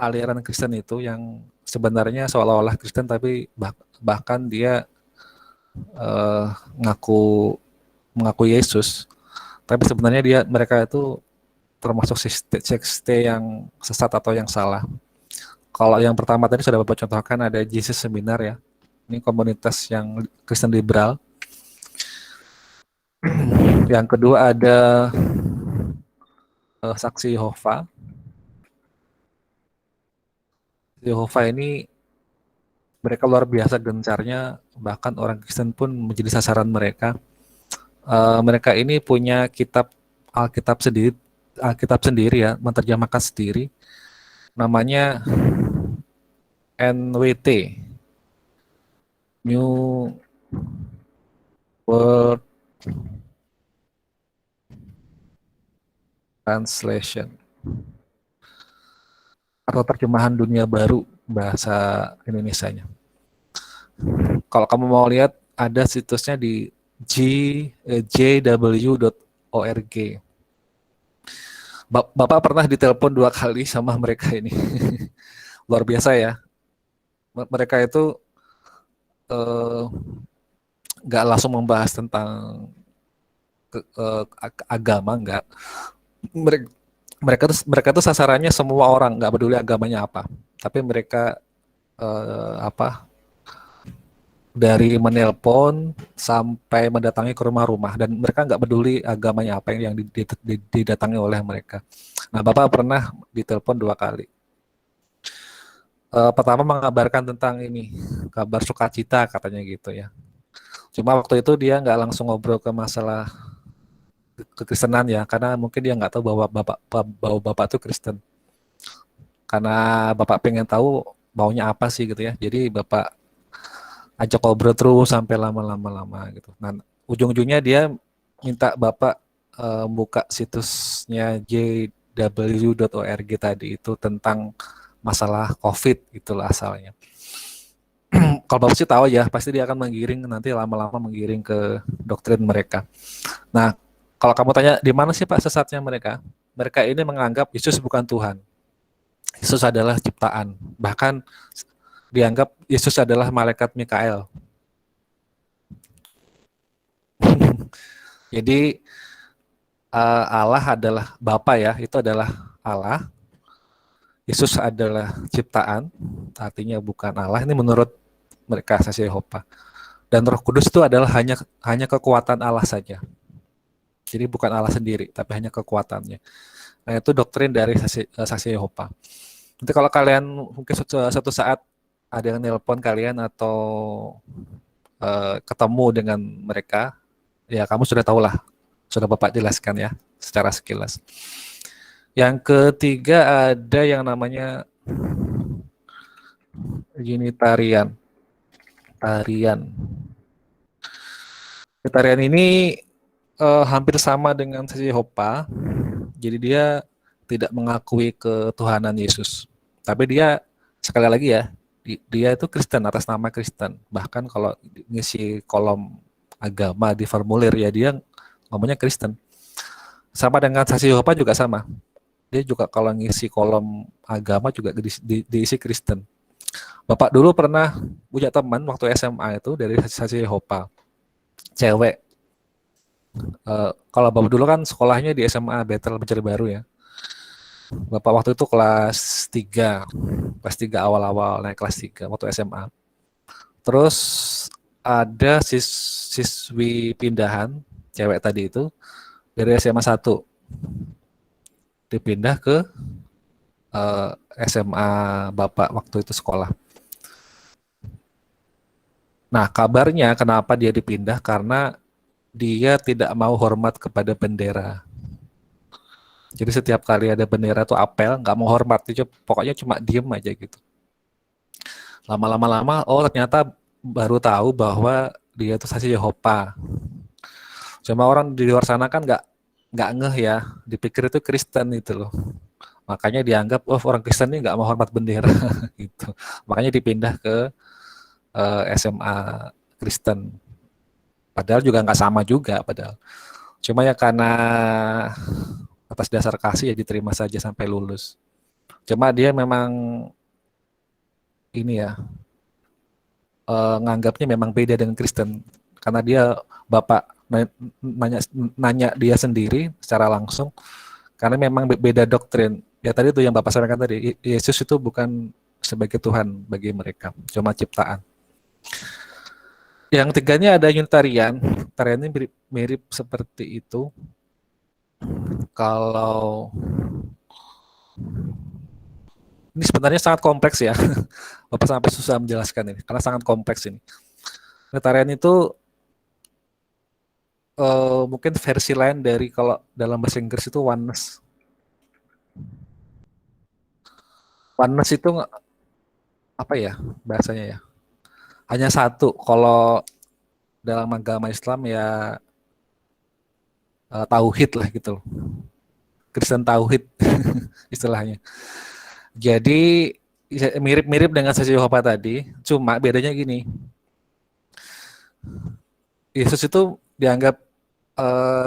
aliran Kristen itu yang sebenarnya seolah-olah Kristen tapi bahkan dia mengaku Yesus, tapi sebenarnya mereka itu termasuk sekte yang sesat atau yang salah. Kalau yang pertama tadi sudah Bapak contohkan ada Jesus Seminar ya. Ini komunitas yang Kristen liberal. Yang kedua ada Saksi Yehova. Yehova ini mereka luar biasa gencarnya, bahkan orang Kristen pun menjadi sasaran mereka. Mereka ini punya Alkitab sendiri ya, menerjemahkan sendiri. Namanya NWT, New World Translation, atau terjemahan dunia baru bahasa Indonesianya. Kalau kamu mau lihat, ada situsnya di jw.org. Bapak pernah ditelepon 2 kali sama mereka ini. Luar biasa ya. Mereka itu nggak langsung membahas tentang agama, nggak. Mereka tuh sasarannya semua orang, nggak peduli agamanya apa. Tapi mereka dari menelpon sampai mendatangi ke rumah-rumah, dan mereka nggak peduli agamanya apa yang didatangi oleh mereka. Nah, Bapak pernah ditelepon 2 kali. Pertama mengabarkan tentang ini, kabar sukacita katanya gitu ya. Cuma waktu itu dia nggak langsung ngobrol ke masalah kekristenan ya, karena mungkin dia nggak tahu bahwa bapak itu Kristen. Karena Bapak pengen tahu maunya apa sih gitu ya. Jadi Bapak ajak ngobrol terus sampai lama gitu. Nah, ujung-ujungnya dia minta Bapak buka situsnya jw.org tadi itu tentang masalah COVID itulah asalnya. Kalau Bapak sih tahu ya, pasti dia akan nanti lama-lama menggiring ke doktrin mereka. Nah, kalau kamu tanya di mana sih Pak sesatnya mereka? Mereka ini menganggap Yesus bukan Tuhan. Yesus adalah ciptaan. Bahkan dianggap Yesus adalah malaikat Mikael. Jadi Allah adalah Bapa ya, itu adalah Allah. Yesus adalah ciptaan, artinya bukan Allah. Ini menurut mereka Saksi Yehova. Dan Roh Kudus itu adalah hanya kekuatan Allah saja. Jadi bukan Allah sendiri, tapi hanya kekuatannya. Nah, itu doktrin dari Saksi Yehova. Nanti kalau kalian mungkin suatu saat ada yang nelpon kalian atau ketemu dengan mereka, ya kamu sudah tahulah, sudah Bapak jelaskan ya secara sekilas. Yang ketiga ada yang namanya Unitarian. Unitarian ini hampir sama dengan Saksi Yehova. Jadi dia tidak mengakui ketuhanan Yesus. Tapi dia sekali lagi ya, dia itu Kristen atas nama Kristen. Bahkan kalau ngisi kolom agama di formulir ya dia ngomongnya Kristen. Sama dengan Saksi Yehova juga sama. Dia juga kalau ngisi kolom agama juga diisi Kristen. Bapak dulu pernah punya teman waktu SMA itu dari Saksi Yehova, cewek. Kalau Bapak dulu kan sekolahnya di SMA Betel Mencari Baru ya. Bapak waktu itu kelas 3 awal-awal naik kelas 3 waktu SMA. Terus ada siswi pindahan, cewek tadi itu, dari SMA 1. Dipindah ke SMA Bapak waktu itu sekolah. Nah, kabarnya kenapa dia dipindah, karena dia tidak mau hormat kepada bendera. Jadi setiap kali ada bendera tuh apel, nggak mau hormat, pokoknya cuma diem aja gitu. Lama-lama, oh ternyata baru tahu bahwa dia itu saksi Yehova. Cuma orang di luar sana kan nggak ngeh ya, dipikir itu Kristen itu loh. Makanya dianggap, oh orang Kristen ini nggak mau hormat bendera gitu. Makanya dipindah ke SMA Kristen. Padahal juga nggak sama juga, padahal. Cuma ya karena atas dasar kasih ya diterima saja sampai lulus. Cuma dia memang ini ya, nganggapnya memang beda dengan Kristen. Karena dia bapak nanya dia sendiri secara langsung, karena memang beda doktrin. Ya tadi itu yang Bapak sampaikan tadi, Yesus itu bukan sebagai Tuhan bagi mereka, cuma ciptaan. Yang tiganya ada Unitarian. Unitarian ini mirip seperti itu. Kalau ini sebenarnya sangat kompleks ya, Bapak sampai susah menjelaskan ini, karena sangat kompleks ini. Unitarian itu mungkin versi lain dari kalau dalam bahasa Inggris itu oneness. Oneness itu apa ya bahasanya ya? Hanya satu. Kalau dalam agama Islam ya tauhid lah gitu loh. Kristen tauhid istilahnya. Jadi mirip-mirip dengan saksi Yehova tadi, cuma bedanya gini. Yesus itu dianggap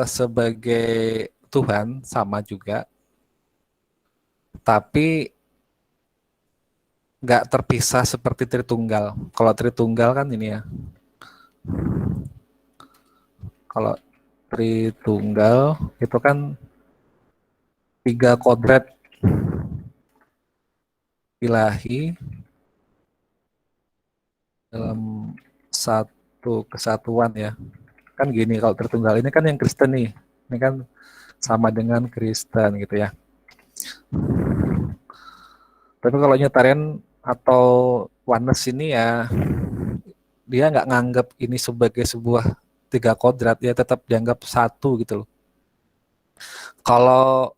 sebagai Tuhan sama juga, tapi nggak terpisah seperti Tritunggal. Kalau Tritunggal kan ini ya. Kalau Tritunggal itu kan 3 kodrat ilahi dalam satu kesatuan ya. Kan gini, kalau Tritunggal ini kan yang Kristen nih. Ini kan sama dengan Kristen gitu ya. Tapi kalau Unitarian atau Oneness ini ya dia nggak nganggap ini sebagai sebuah 3 kodrat, ya tetap dianggap satu gitu loh. Kalau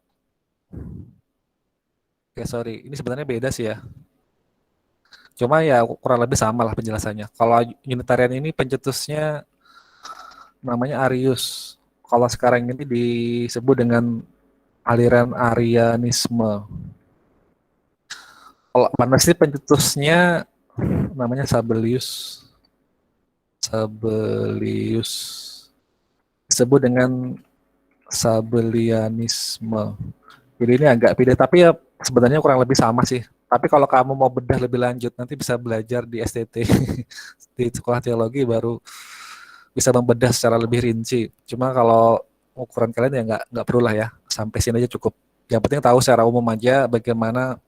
sorry, ini sebenarnya beda sih ya. Cuma ya kurang lebih sama lah penjelasannya. Kalau Unitarian ini pencetusnya namanya Arius. Kalau sekarang ini disebut dengan aliran Arianisme. Kalau Oneness ini pencetusnya namanya Sabellius. Disebut dengan Sabellianisme. Jadi ini agak beda, tapi ya sebenarnya kurang lebih sama sih. Tapi kalau kamu mau bedah lebih lanjut, nanti bisa belajar di STT di sekolah teologi baru bisa membedah secara lebih rinci. Cuma kalau ukuran kalian ya nggak perlu lah ya, sampai sini aja cukup. Yang penting tahu secara umum aja bagaimana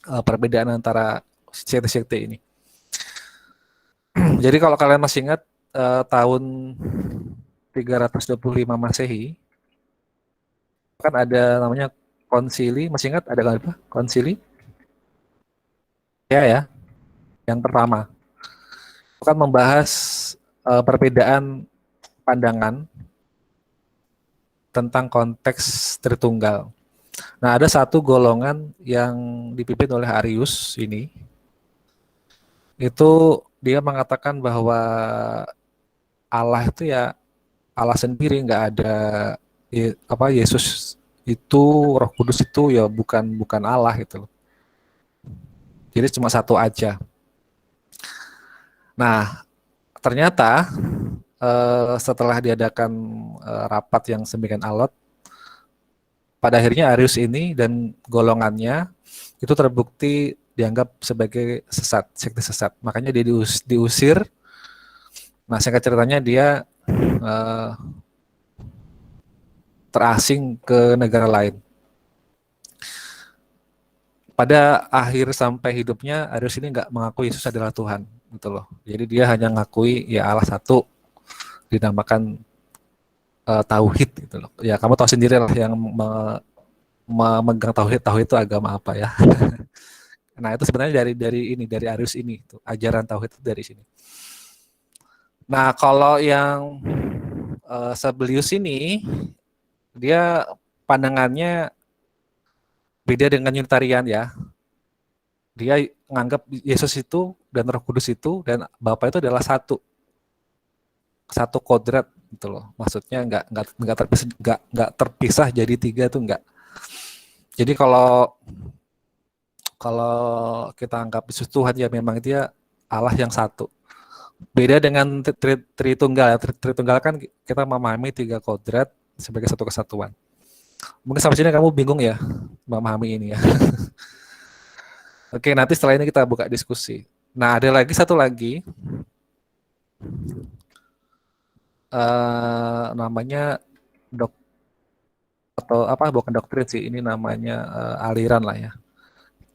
perbedaan antara sekte-sekte ini. Jadi kalau kalian masih ingat tahun 325 Masehi kan ada namanya konsili, masih ingat ada apa? Konsili? Ya, yang pertama. Itu kan membahas perbedaan pandangan tentang konteks Tritunggal. Nah, ada satu golongan yang dipimpin oleh Arius ini. Itu dia mengatakan bahwa Allah itu ya Allah sendiri, nggak ada Yesus itu, Roh Kudus itu ya bukan Allah gitu loh. Jadi cuma satu aja. Nah, ternyata setelah diadakan rapat yang semikian alot, pada akhirnya Arius ini dan golongannya itu terbukti dianggap sebagai sesat, sekte sesat. Makanya dia diusir. Nah, singkat ceritanya dia terasing ke negara lain. Pada akhir sampai hidupnya, Arius ini nggak mengakui Yesus adalah Tuhan, gitu loh. Jadi dia hanya ngakui ya Allah satu, dinamakan tauhid, gitu loh. Ya kamu tahu sendiri lah yang memegang tauhid itu agama apa ya. Nah itu sebenarnya dari Arius ini, tuh, ajaran tauhid itu dari sini. Nah kalau yang Sabellius ini, dia pandangannya beda dengan Unitarian ya. dia menganggap Yesus itu dan Roh Kudus itu dan Bapa itu adalah satu kodrat gitu loh. Maksudnya nggak terpisah jadi tiga tuh nggak. Jadi kalau kalau kita anggap Yesus Tuhan ya memang dia Allah yang satu. Beda dengan Tritunggal. Tritunggal kan kita memahami tiga kodrat sebagai satu kesatuan. Mungkin sampai sini kamu bingung ya memahami ini ya. Oke, nanti setelah ini kita buka diskusi. Nah, ada lagi satu lagi namanya atau apa, bukan doktrin sih, ini namanya aliran lah ya.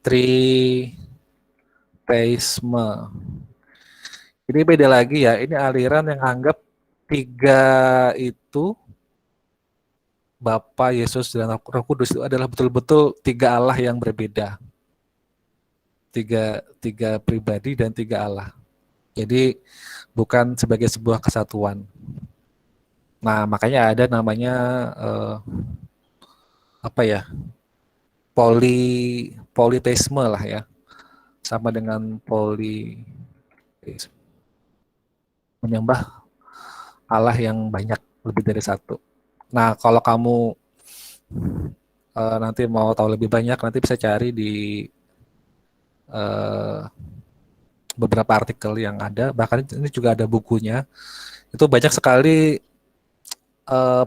Tritheisme. Ini beda lagi ya, ini aliran yang anggap tiga itu Bapa, Yesus, dan Roh Kudus itu adalah betul-betul tiga Allah yang berbeda. Tiga pribadi dan tiga Allah. Jadi bukan sebagai sebuah kesatuan. Nah, makanya ada namanya apa ya? Politeisme lah ya. Sama dengan menyembah Allah yang banyak, lebih dari satu. Nah, kalau kamu nanti mau tahu lebih banyak, nanti bisa cari di beberapa artikel yang ada. Bahkan ini juga ada bukunya. Itu banyak sekali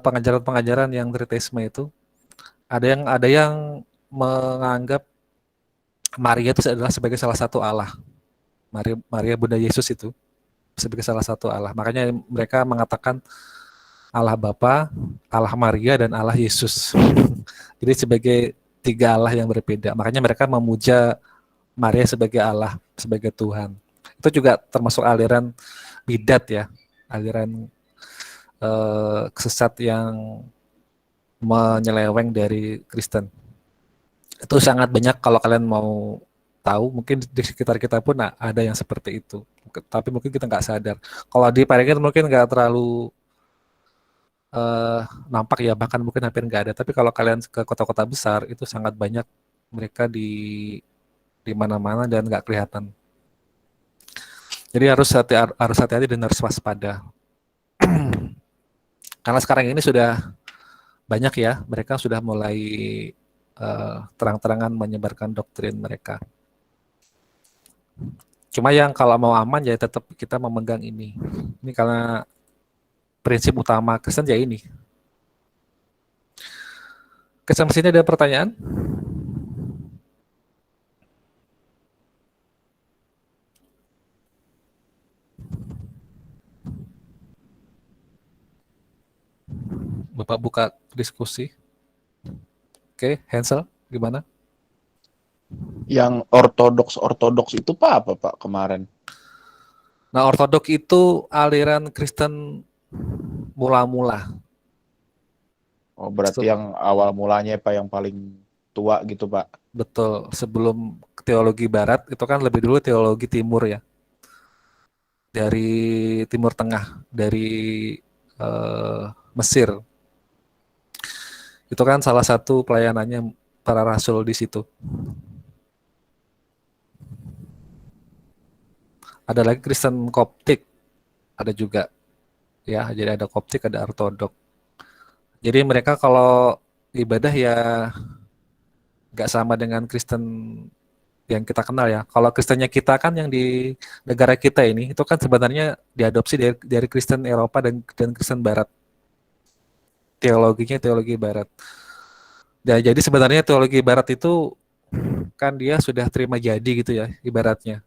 pengajaran-pengajaran yang tritheisme itu. Ada yang menganggap Maria itu adalah sebagai salah satu Allah. Maria Bunda Yesus itu sebagai salah satu Allah. Makanya mereka mengatakan Allah Bapa, Allah Maria, dan Allah Yesus. Jadi sebagai tiga Allah yang berbeda. Makanya mereka memuja Maria sebagai Allah, sebagai Tuhan. Itu juga termasuk aliran bidat ya, aliran sesat yang menyeleweng dari Kristen. Itu sangat banyak, kalau kalian mau tahu, mungkin di sekitar kita pun ada yang seperti itu. Tapi mungkin kita nggak sadar. Kalau di Parigin mungkin nggak terlalu nampak ya, bahkan mungkin hampir nggak ada. Tapi kalau kalian ke kota-kota besar, itu sangat banyak mereka di mana-mana dan nggak kelihatan. Jadi harus hati-hati dan harus waspada. Karena sekarang ini sudah banyak ya, mereka sudah mulai terang-terangan menyebarkan doktrin mereka. Cuma yang kalau mau aman ya tetap kita memegang ini. Ini karena prinsip utama Kristen ya ini. Sampai sini ada pertanyaan? Bapak buka diskusi. Oke, Hansel, gimana? Yang ortodoks itu apa Pak kemarin? Nah, ortodoks itu aliran Kristen mula-mula. Oh, berarti yang awal mulanya Pak, yang paling tua gitu Pak. Betul, sebelum teologi barat itu kan lebih dulu teologi timur ya. Dari Timur Tengah, dari Mesir. Itu kan salah satu pelayanannya para rasul di situ. Ada lagi Kristen Koptik, ada juga. Ya, jadi ada Koptik, ada Ortodok. Jadi mereka kalau ibadah ya nggak sama dengan Kristen yang kita kenal ya. Kalau Kristennya kita kan yang di negara kita ini, itu kan sebenarnya diadopsi dari Kristen Eropa dan Kristen Barat. Teologinya teologi Barat. Ya, jadi sebenarnya teologi Barat itu kan dia sudah terima jadi gitu ya, ibaratnya.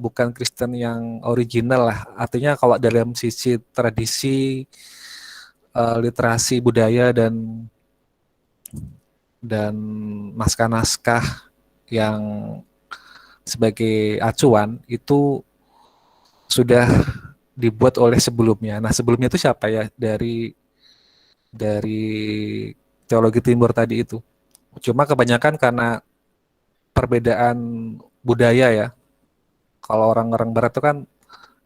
Bukan Kristen yang original lah. Artinya kalau dalam sisi tradisi, literasi budaya dan naskah-naskah yang sebagai acuan itu sudah dibuat oleh sebelumnya. Nah, sebelumnya itu siapa ya? Dari teologi timur tadi itu. Cuma kebanyakan karena perbedaan budaya ya. Kalau orang-orang barat itu kan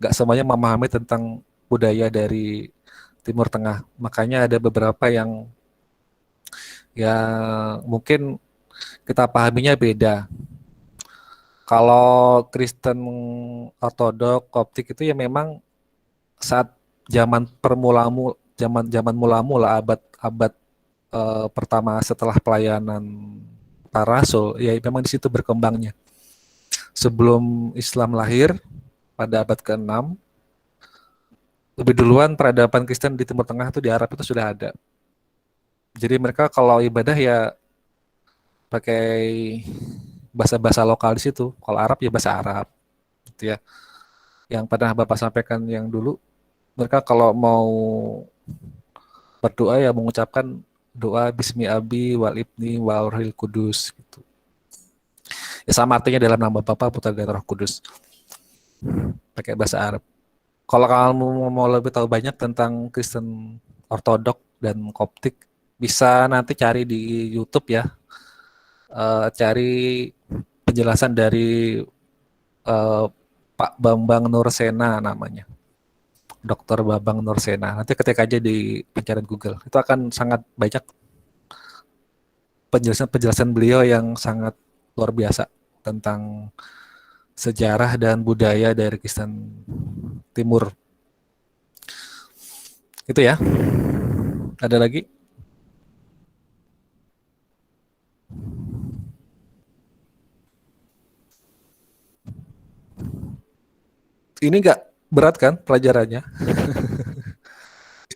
nggak semuanya memahami tentang budaya dari Timur Tengah. Makanya ada beberapa yang mungkin kita pahaminya beda. Kalau Kristen Ortodok, Koptik itu ya memang saat zaman zaman mula-mula abad pertama setelah pelayanan para rasul, ya memang di situ berkembangnya. Sebelum Islam lahir pada abad ke-6, lebih duluan peradaban Kristen di Timur Tengah itu di Arab itu sudah ada. Jadi mereka kalau ibadah ya pakai bahasa-bahasa lokal di situ. Kalau Arab ya bahasa Arab, gitu ya. Yang pernah Bapak sampaikan yang dulu, mereka kalau mau berdoa ya mengucapkan doa Bismi Abi wal Ibni wal Ruhil Kudus gitu. Ya sama artinya dalam nama Bapa, Putra dan Roh Kudus. Pakai bahasa Arab. Kalau kamu mau lebih tahu banyak tentang Kristen Ortodok dan Koptik, bisa nanti cari di YouTube ya. Cari penjelasan dari Pak Bambang Nursena namanya. Dr. Bambang Nursena. Nanti ketik aja di pencarian Google. Itu akan sangat banyak penjelasan beliau yang sangat luar biasa tentang sejarah dan budaya dari Kristen Timur. Itu ya. Ada lagi? Ini nggak berat kan pelajarannya?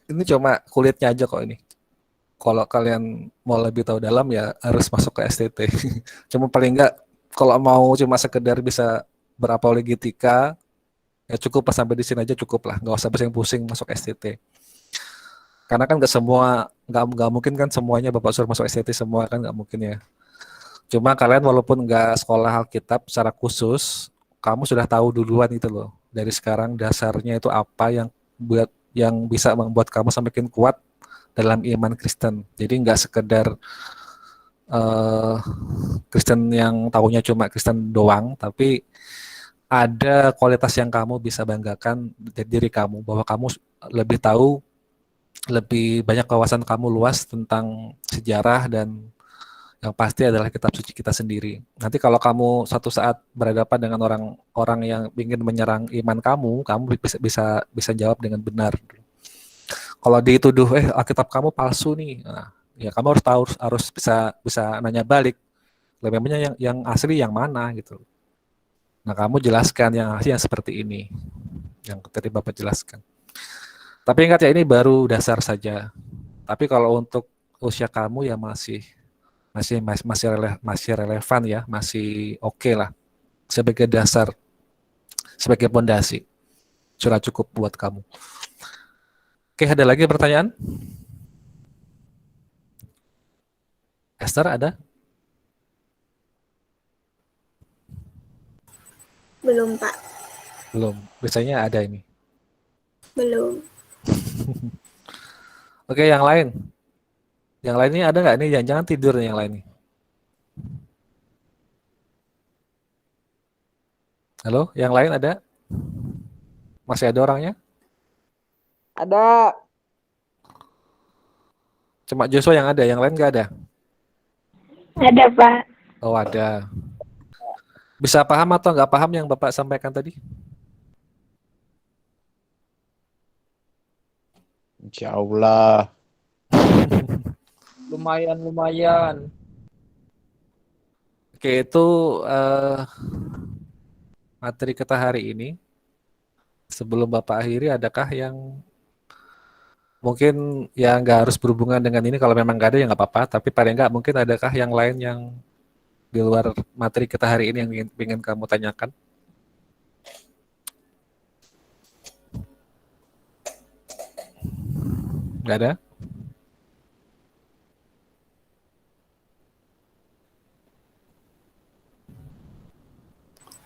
Ini cuma kulitnya aja kok ini. Kalau kalian mau lebih tahu dalam ya harus masuk ke STT. Cuma paling nggak kalau mau cuma sekedar bisa berapologetika ya cukup pas sampai di sini aja cukup lah. Nggak usah pusing-pusing masuk STT. Karena kan nggak mungkin kan semuanya Bapak suruh masuk STT semua kan nggak mungkin ya. Cuma kalian walaupun nggak sekolah Alkitab secara khusus, kamu sudah tahu duluan itu loh. Dari sekarang dasarnya itu apa yang bisa membuat kamu semakin kuat dalam iman Kristen. Jadi nggak sekedar Kristen yang tahunya cuma Kristen doang, tapi ada kualitas yang kamu bisa banggakan dari diri kamu bahwa kamu lebih tahu, lebih banyak wawasan kamu luas tentang sejarah dan yang pasti adalah kitab suci kita sendiri. Nanti kalau kamu suatu saat berhadapan dengan orang-orang yang ingin menyerang iman kamu bisa jawab dengan benar. Kalau dituduh Alkitab kamu palsu nih, nah, ya kamu harus tahu harus bisa nanya balik. Memangnya yang asli yang mana gitu. Nah kamu jelaskan yang asli yang seperti ini, yang tadi Bapak jelaskan. Tapi ingat ya ini baru dasar saja. Tapi kalau untuk usia kamu ya masih relevan ya, masih oke lah sebagai dasar, sebagai pondasi. Sudah cukup buat kamu. Oke, ada lagi pertanyaan? Esther ada? Belum, Pak. Belum. Biasanya ada ini. Belum. Oke, yang lain. Yang lain ini ada nggak? Ini jangan tidur nih yang lain nih. Halo, yang lain ada? Masih ada orangnya? Ada. Cuma Joshua yang ada, yang lain nggak ada? Ada, Pak. Oh ada. Bisa paham atau nggak paham yang Bapak sampaikan tadi? Insya Allah. Lumayan. Oke, itu materi kita hari ini. Sebelum Bapak akhiri, adakah yang mungkin ya nggak harus berhubungan dengan ini, kalau memang nggak ada ya nggak apa-apa, tapi paling nggak mungkin adakah yang lain yang di luar materi kita hari ini yang ingin kamu tanyakan? Nggak ada?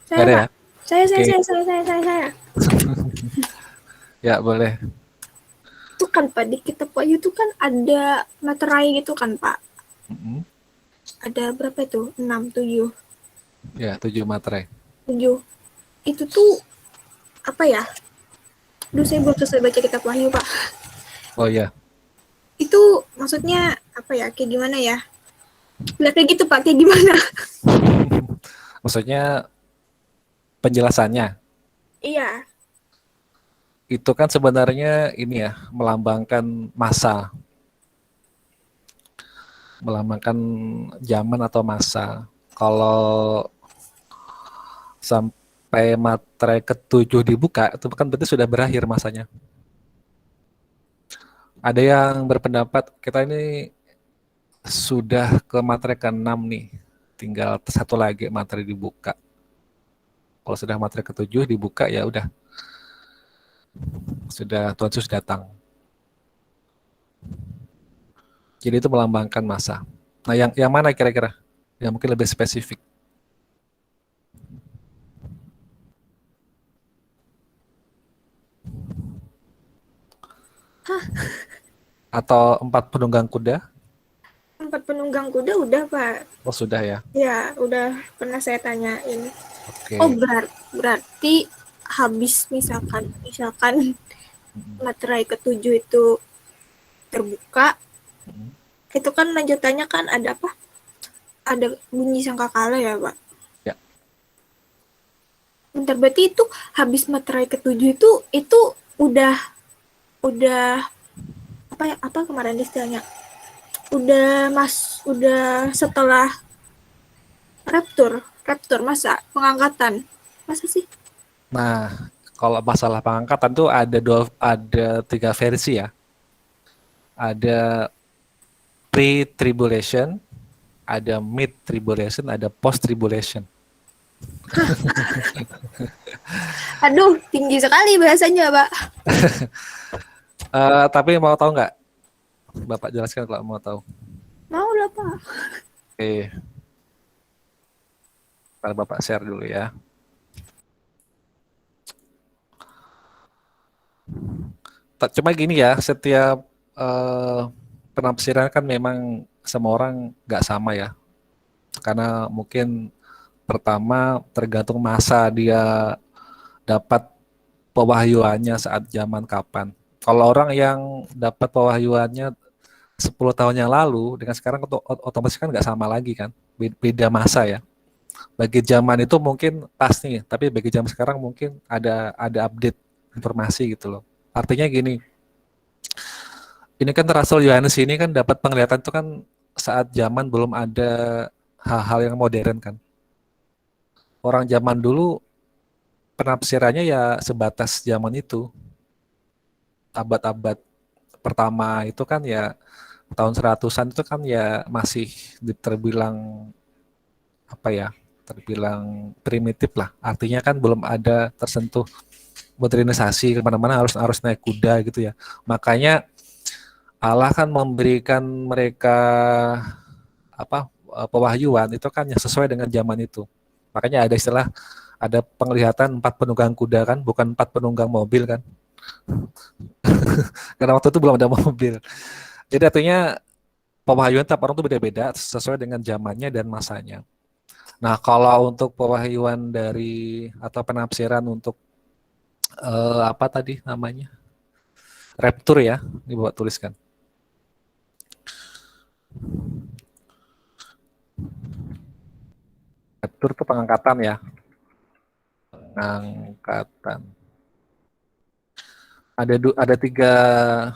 Nggak ada ya? Saya. Ya boleh. Itu kan, Pak, di kitab Wahyu itu kan ada materai gitu kan, Pak. Mm-mm. Ada berapa itu? 6, 7. Ya 7 materai. 7. Itu tuh apa ya? Duh, saya belum selesai baca kitab Wahyu, Pak. Oh ya. Itu maksudnya apa ya? Kayak gimana ya? Kayak gitu, Pak. Kayak gimana? Maksudnya penjelasannya. Iya. Itu kan sebenarnya ini ya, melambangkan masa, melambangkan zaman atau masa. Kalau sampai materai ketujuh dibuka, itu kan berarti sudah berakhir masanya. Ada yang berpendapat kita ini sudah ke materi ke-6 nih, tinggal satu lagi materi dibuka. Kalau sudah materi ke-7 dibuka ya udah, sudah Tuhan Yesus datang. Jadi itu melambangkan masa. Nah, yang mana kira-kira? Yang mungkin lebih spesifik. Atau 4 penunggang kuda? 4 penunggang kuda udah, Pak. Oh, sudah ya. Ya, udah pernah saya tanyain. Oke. Oh, berarti habis misalkan materai ke-7 itu terbuka, itu kan lanjutannya kan ada apa? Ada bunyi sangkakala ya, Pak? Ya. Bentar, berarti itu habis materai ke-7 itu udah apa ya, apa kemarin istilahnya? Udah setelah raptur masa pengangkatan. Masa sih? Nah, kalau masalah pengangkatan tuh ada 3 versi ya. Ada pre-tribulation, ada mid-tribulation, ada post-tribulation. Aduh, tinggi sekali bahasanya, Pak. Tapi mau tahu nggak? Bapak jelaskan kalau mau tahu. Mau lah, Pak. Oke. Ntar Bapak share dulu ya. Cuma gini ya, setiap penafsiran kan memang semua orang nggak sama ya. Karena mungkin pertama tergantung masa dia dapat pewahyuannya saat zaman kapan. Kalau orang yang dapat pewahyuannya 10 tahun yang lalu dengan sekarang otomatis kan nggak sama lagi kan. Beda masa ya. Bagi zaman itu mungkin pas nih, tapi bagi zaman sekarang mungkin ada update informasi gitu loh. Artinya gini, ini kan Rasul Yohanes ini kan dapat penglihatan itu kan saat zaman belum ada hal-hal yang modern kan. Orang zaman dulu penafsirannya ya sebatas zaman itu. Abad-abad pertama itu kan ya tahun 100-an itu kan ya masih terbilang apa ya? Terbilang primitif lah. Artinya kan belum ada tersentuh modernisasi, kemana-mana harus naik kuda gitu ya. Makanya Allah kan memberikan mereka pewahyuan itu kan yang sesuai dengan zaman itu. Makanya ada istilah, ada penglihatan 4 penunggang kuda kan, bukan 4 penunggang mobil kan. Karena waktu itu belum ada mobil. Jadi artinya pewahyuan tiap orang itu beda-beda sesuai dengan zamannya dan masanya. Nah, kalau untuk pewahyuan dari atau penafsiran untuk apa tadi namanya? Rapture ya, ini Bapak tuliskan. Rapture itu pengangkatan ya. Pengangkatan. Ada tiga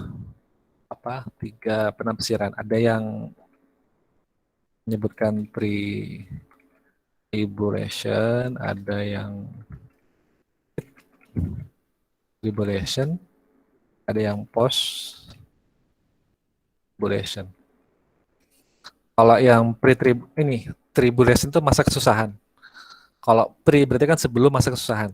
penafsiran. Ada yang menyebutkan pre-tribulation, ada yang tribulation, ada yang post-tribulation. Kalau yang tribulation itu masa kesusahan. Kalau pre berarti kan sebelum masa kesusahan.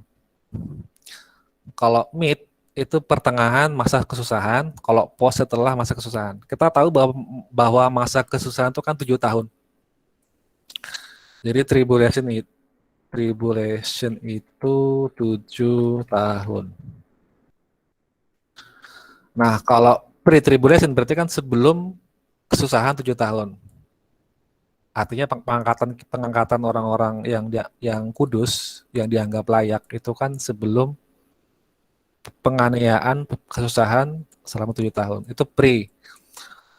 Kalau mid itu pertengahan masa kesusahan, kalau post setelah masa kesusahan. Kita tahu bahwa masa kesusahan itu kan 7 tahun. Jadi tribulation itu 7 tahun. Nah, kalau pre-tribulation berarti kan sebelum kesusahan 7 tahun. Artinya pengangkatan orang-orang yang kudus, yang dianggap layak itu kan sebelum penganiayaan, kesusahan selama 7 tahun. Itu pre.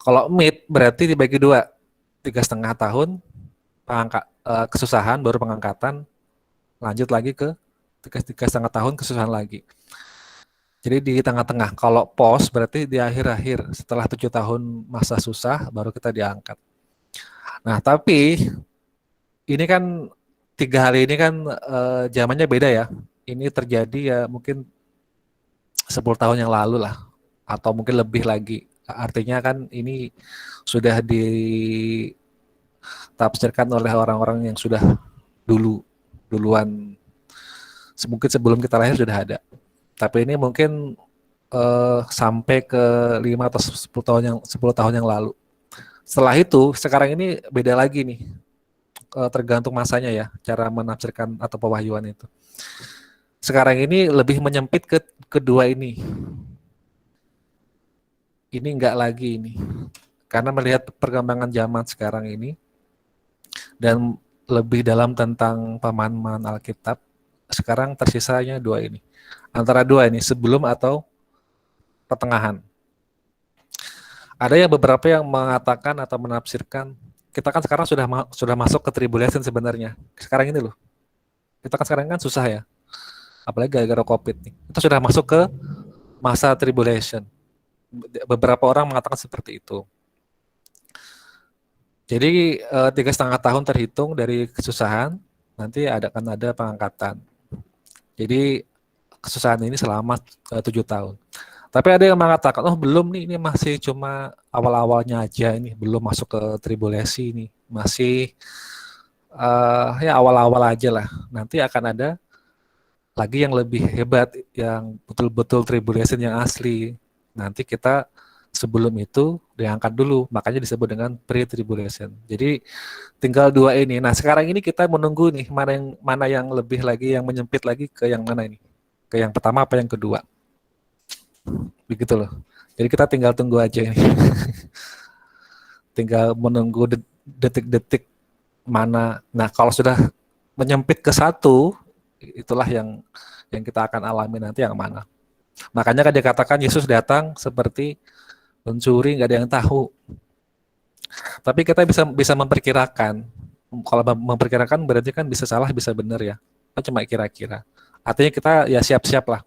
Kalau mid berarti dibagi 2, 3,5 tahun kesusahan baru pengangkatan, lanjut lagi ke tiga setengah tahun kesusahan lagi. Jadi di tengah-tengah. Kalau pos berarti di akhir-akhir setelah 7 tahun masa susah baru kita diangkat. Nah tapi ini kan 3 hari ini kan zamannya beda ya. Ini terjadi ya mungkin 10 tahun yang lalu lah, atau mungkin lebih lagi. Artinya kan ini sudah ditafsirkan oleh orang-orang yang sudah duluan, mungkin sebelum kita lahir sudah ada. Tapi ini mungkin sampai ke 5 atau 10 tahun yang lalu. Setelah itu, sekarang ini beda lagi nih, tergantung masanya ya, cara menafsirkan atau pewahyuan itu. Sekarang ini lebih menyempit ke kedua ini. Ini enggak lagi ini. Karena melihat perkembangan zaman sekarang ini dan lebih dalam tentang pemahaman Alkitab, sekarang tersisanya 2 ini. Antara 2 ini, sebelum atau pertengahan. Ada yang beberapa yang mengatakan atau menafsirkan, kita kan sekarang sudah masuk ke tribulation sebenarnya. Sekarang ini loh. Kita kan sekarang kan susah ya. Apalagi gara-gara COVID nih. Kita sudah masuk ke masa tribulation. Beberapa orang mengatakan seperti itu. Jadi 3,5 tahun terhitung dari kesusahan, nanti akan ada pengangkatan. Jadi kesusahan ini selama 7 tahun. Tapi ada yang mengatakan, oh belum nih, ini masih cuma awal-awalnya aja, ini belum masuk ke tribulasi ini, masih ya awal-awal aja lah. Nanti akan ada lagi yang lebih hebat, yang betul-betul tribulation yang asli. Nanti kita sebelum itu diangkat dulu, makanya disebut dengan pre-tribulation. Jadi tinggal 2 ini. Nah sekarang ini kita menunggu nih mana yang lebih lagi, yang menyempit lagi ke yang mana ini, ke yang pertama apa yang kedua, begitu loh. Jadi kita tinggal tunggu aja ini. Tinggal menunggu detik-detik mana. Nah kalau sudah menyempit ke satu, itulah yang kita akan alami nanti yang mana. Makanya kan dikatakan Yesus datang seperti pencuri, nggak ada yang tahu. Tapi kita bisa memperkirakan. Kalau memperkirakan berarti kan bisa salah, bisa benar ya. Kita cuma kira-kira. Artinya kita ya siap-siap lah.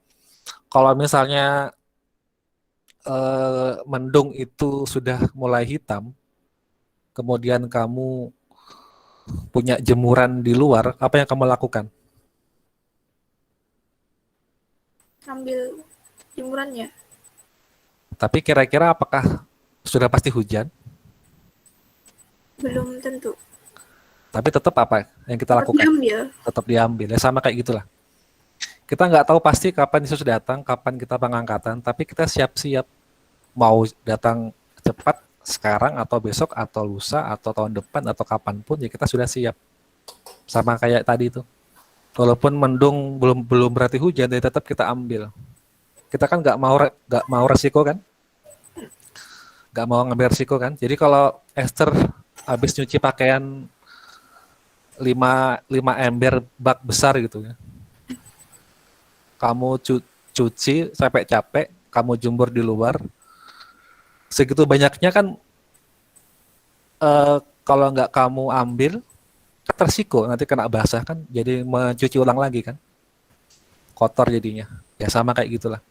Kalau misalnya mendung itu sudah mulai hitam, kemudian kamu punya jemuran di luar, apa yang kamu lakukan? Ambil jemurannya. Tapi kira-kira apakah sudah pasti hujan? Belum tentu. Tapi tetap apa yang kita Tetap lakukan? diambil. Tetap diambil. Ya sama kayak gitulah. Kita nggak tahu pasti kapan Yesus datang, kapan kita pengangkatan, tapi kita siap-siap mau datang cepat sekarang atau besok atau lusa atau tahun depan atau kapanpun, ya kita sudah siap. Sama kayak tadi itu. Walaupun mendung belum berarti hujan, tapi tetap kita ambil. Kita kan nggak mau resiko kan? Nggak mau ngambil resiko kan? Jadi kalau Esther habis nyuci pakaian 5 ember bak besar gitu ya, kamu cuci sampai capek, kamu jemur di luar, segitu banyaknya kan, kalau nggak kamu ambil, tersiko nanti kena basah kan, jadi mencuci ulang lagi kan, kotor jadinya. Ya sama kayak gitulah.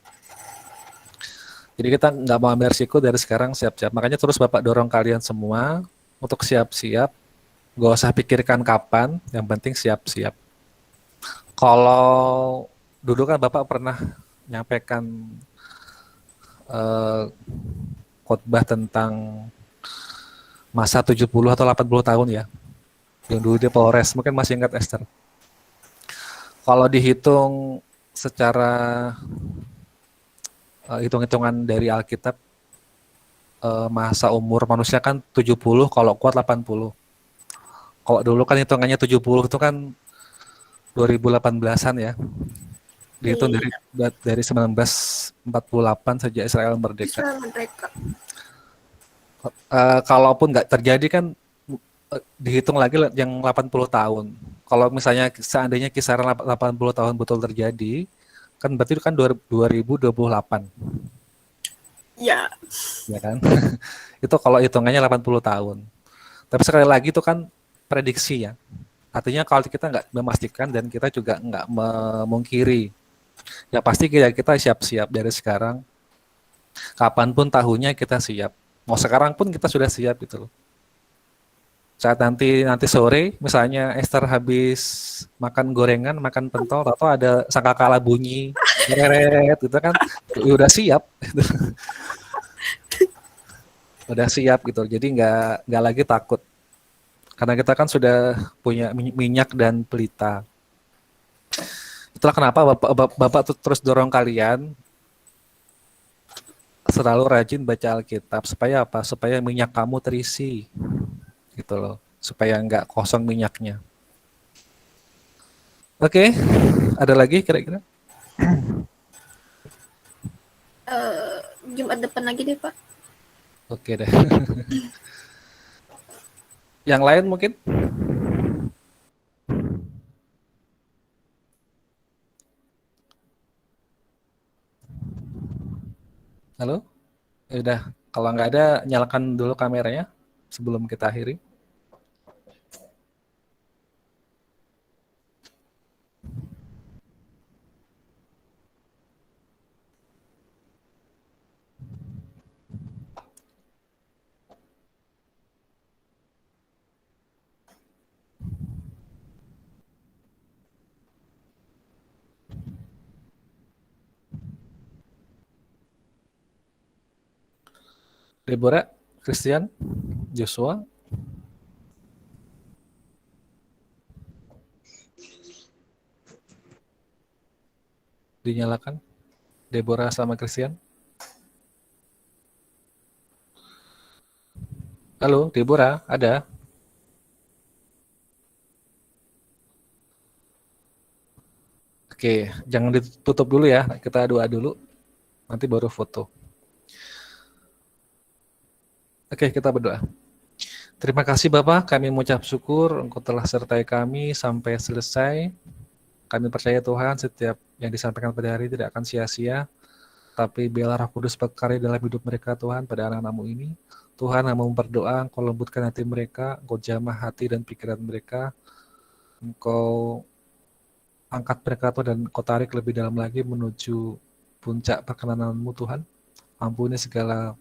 Jadi kita nggak mau ambil risiko dari sekarang, siap-siap. Makanya terus Bapak dorong kalian semua untuk siap-siap, gak usah pikirkan kapan, yang penting siap-siap. Kalau dulu kan Bapak pernah nyampaikan khotbah tentang masa 70 atau 80 tahun ya, yang dulu di Polres, mungkin masih ingat Esther. Kalau dihitung secara hitung-hitungan dari Alkitab, masa umur manusia kan 70, kalau kuat 80. Kalau dulu kan hitungannya 70 itu kan 2018-an ya. Dihitung dari 1948 sejak Israel merdeka. Kalaupun nggak terjadi kan dihitung lagi yang 80 tahun. Kalau misalnya seandainya kisaran 80 tahun betul terjadi, kan berarti itu kan 2028. Ya. Ya kan? Itu kalau hitungannya 80 tahun. Tapi sekali lagi itu kan prediksi ya. Artinya kalau kita nggak memastikan dan kita juga nggak memungkiri, ya pasti kita siap-siap dari sekarang. Kapanpun tahunnya kita siap. Mau sekarang pun kita sudah siap gitu loh. Saat nanti sore, misalnya Esther habis makan gorengan, makan pentol, atau ada sangkakala bunyi, reret, gitu kan, udah siap. Udah siap gitu. Jadi nggak lagi takut. Karena kita kan sudah punya minyak dan pelita. Itulah kenapa Bapak terus dorong kalian selalu rajin baca Alkitab. Supaya apa? Supaya minyak kamu terisi. Gitu loh. Supaya nggak kosong minyaknya. Oke, ada lagi kira-kira? Jumat depan lagi deh, Pak. Oke deh. Yang lain mungkin? Halo? Ya udah, kalau nggak ada, nyalakan dulu kameranya sebelum kita akhiri. Deborah, Christian, Joshua. Dinyalakan. Deborah sama Christian. Halo, Deborah, ada? Oke, jangan ditutup dulu ya. Kita doa dulu. Nanti baru foto. Oke, kita berdoa. Terima kasih Bapak, kami mengucap syukur Engkau telah sertai kami sampai selesai. Kami percaya Tuhan setiap yang disampaikan pada hari tidak akan sia-sia. Tapi biarlah Roh Kudus berkarya dalam hidup mereka Tuhan pada anak-anak-Mu ini. Tuhan yang mau berdoa, Engkau lembutkan hati mereka, Engkau jamah hati dan pikiran mereka. Engkau angkat mereka Tuhan dan Engkau tarik lebih dalam lagi menuju puncak perkenanan-Mu Tuhan. Ampuni segala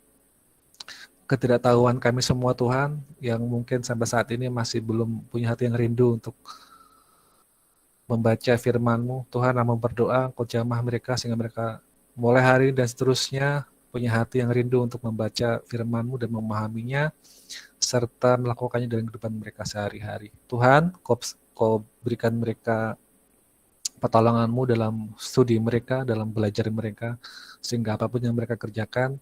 ketidaktahuan kami semua Tuhan, yang mungkin sampai saat ini masih belum punya hati yang rindu untuk membaca firman-Mu. Tuhan yang mau berdoa, Engkau jamah mereka sehingga mereka mulai hari dan seterusnya punya hati yang rindu untuk membaca firman-Mu dan memahaminya, serta melakukannya dalam kehidupan mereka sehari-hari. Tuhan, Kau berikan mereka pertolongan-Mu dalam studi mereka, dalam belajar mereka, sehingga apapun yang mereka kerjakan,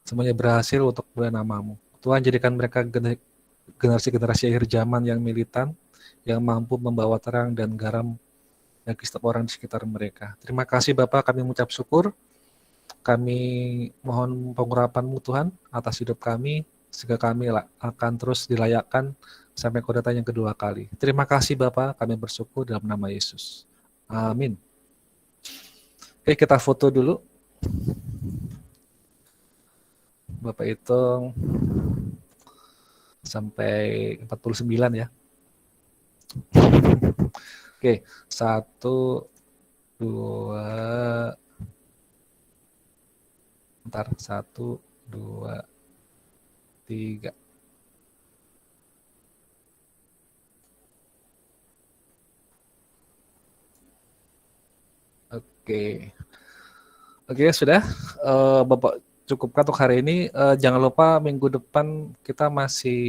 semuanya berhasil untuk nama-Mu. Tuhan, jadikan mereka generasi-generasi akhir zaman yang militan, yang mampu membawa terang dan garam bagi setiap orang di sekitar mereka. Terima kasih Bapak, kami mengucap syukur. Kami mohon pengurapan-Mu Tuhan atas hidup kami, sehingga kami akan terus dilayakkan sampai Kau datang yang kedua kali. Terima kasih Bapak, kami bersyukur dalam nama Yesus. Amin. Oke, kita foto dulu. Bapak hitung sampai 49 ya. Oke, 1, 2, bentar, 1, 2, 3. Oke, sudah. Bapak cukupkan untuk hari ini. Jangan lupa minggu depan kita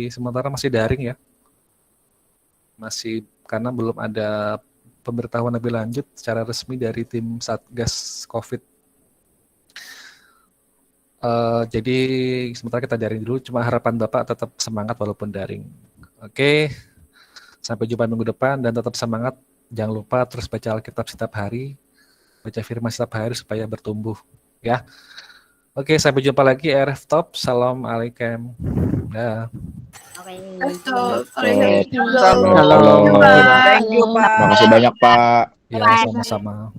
sementara masih daring ya. Masih karena belum ada pemberitahuan lebih lanjut secara resmi dari tim Satgas COVID. Jadi sementara kita daring dulu. Cuma harapan Bapak tetap semangat walaupun daring. Oke. Sampai jumpa minggu depan dan tetap semangat. Jangan lupa terus baca Alkitab setiap hari. Baca firman setiap hari supaya bertumbuh ya. Oke, sampai jumpa lagi RF Top. Assalamualaikum. Dah. Stop. Halo. Thank you, Pak. Makasih banyak Pak. Ya, sama-sama.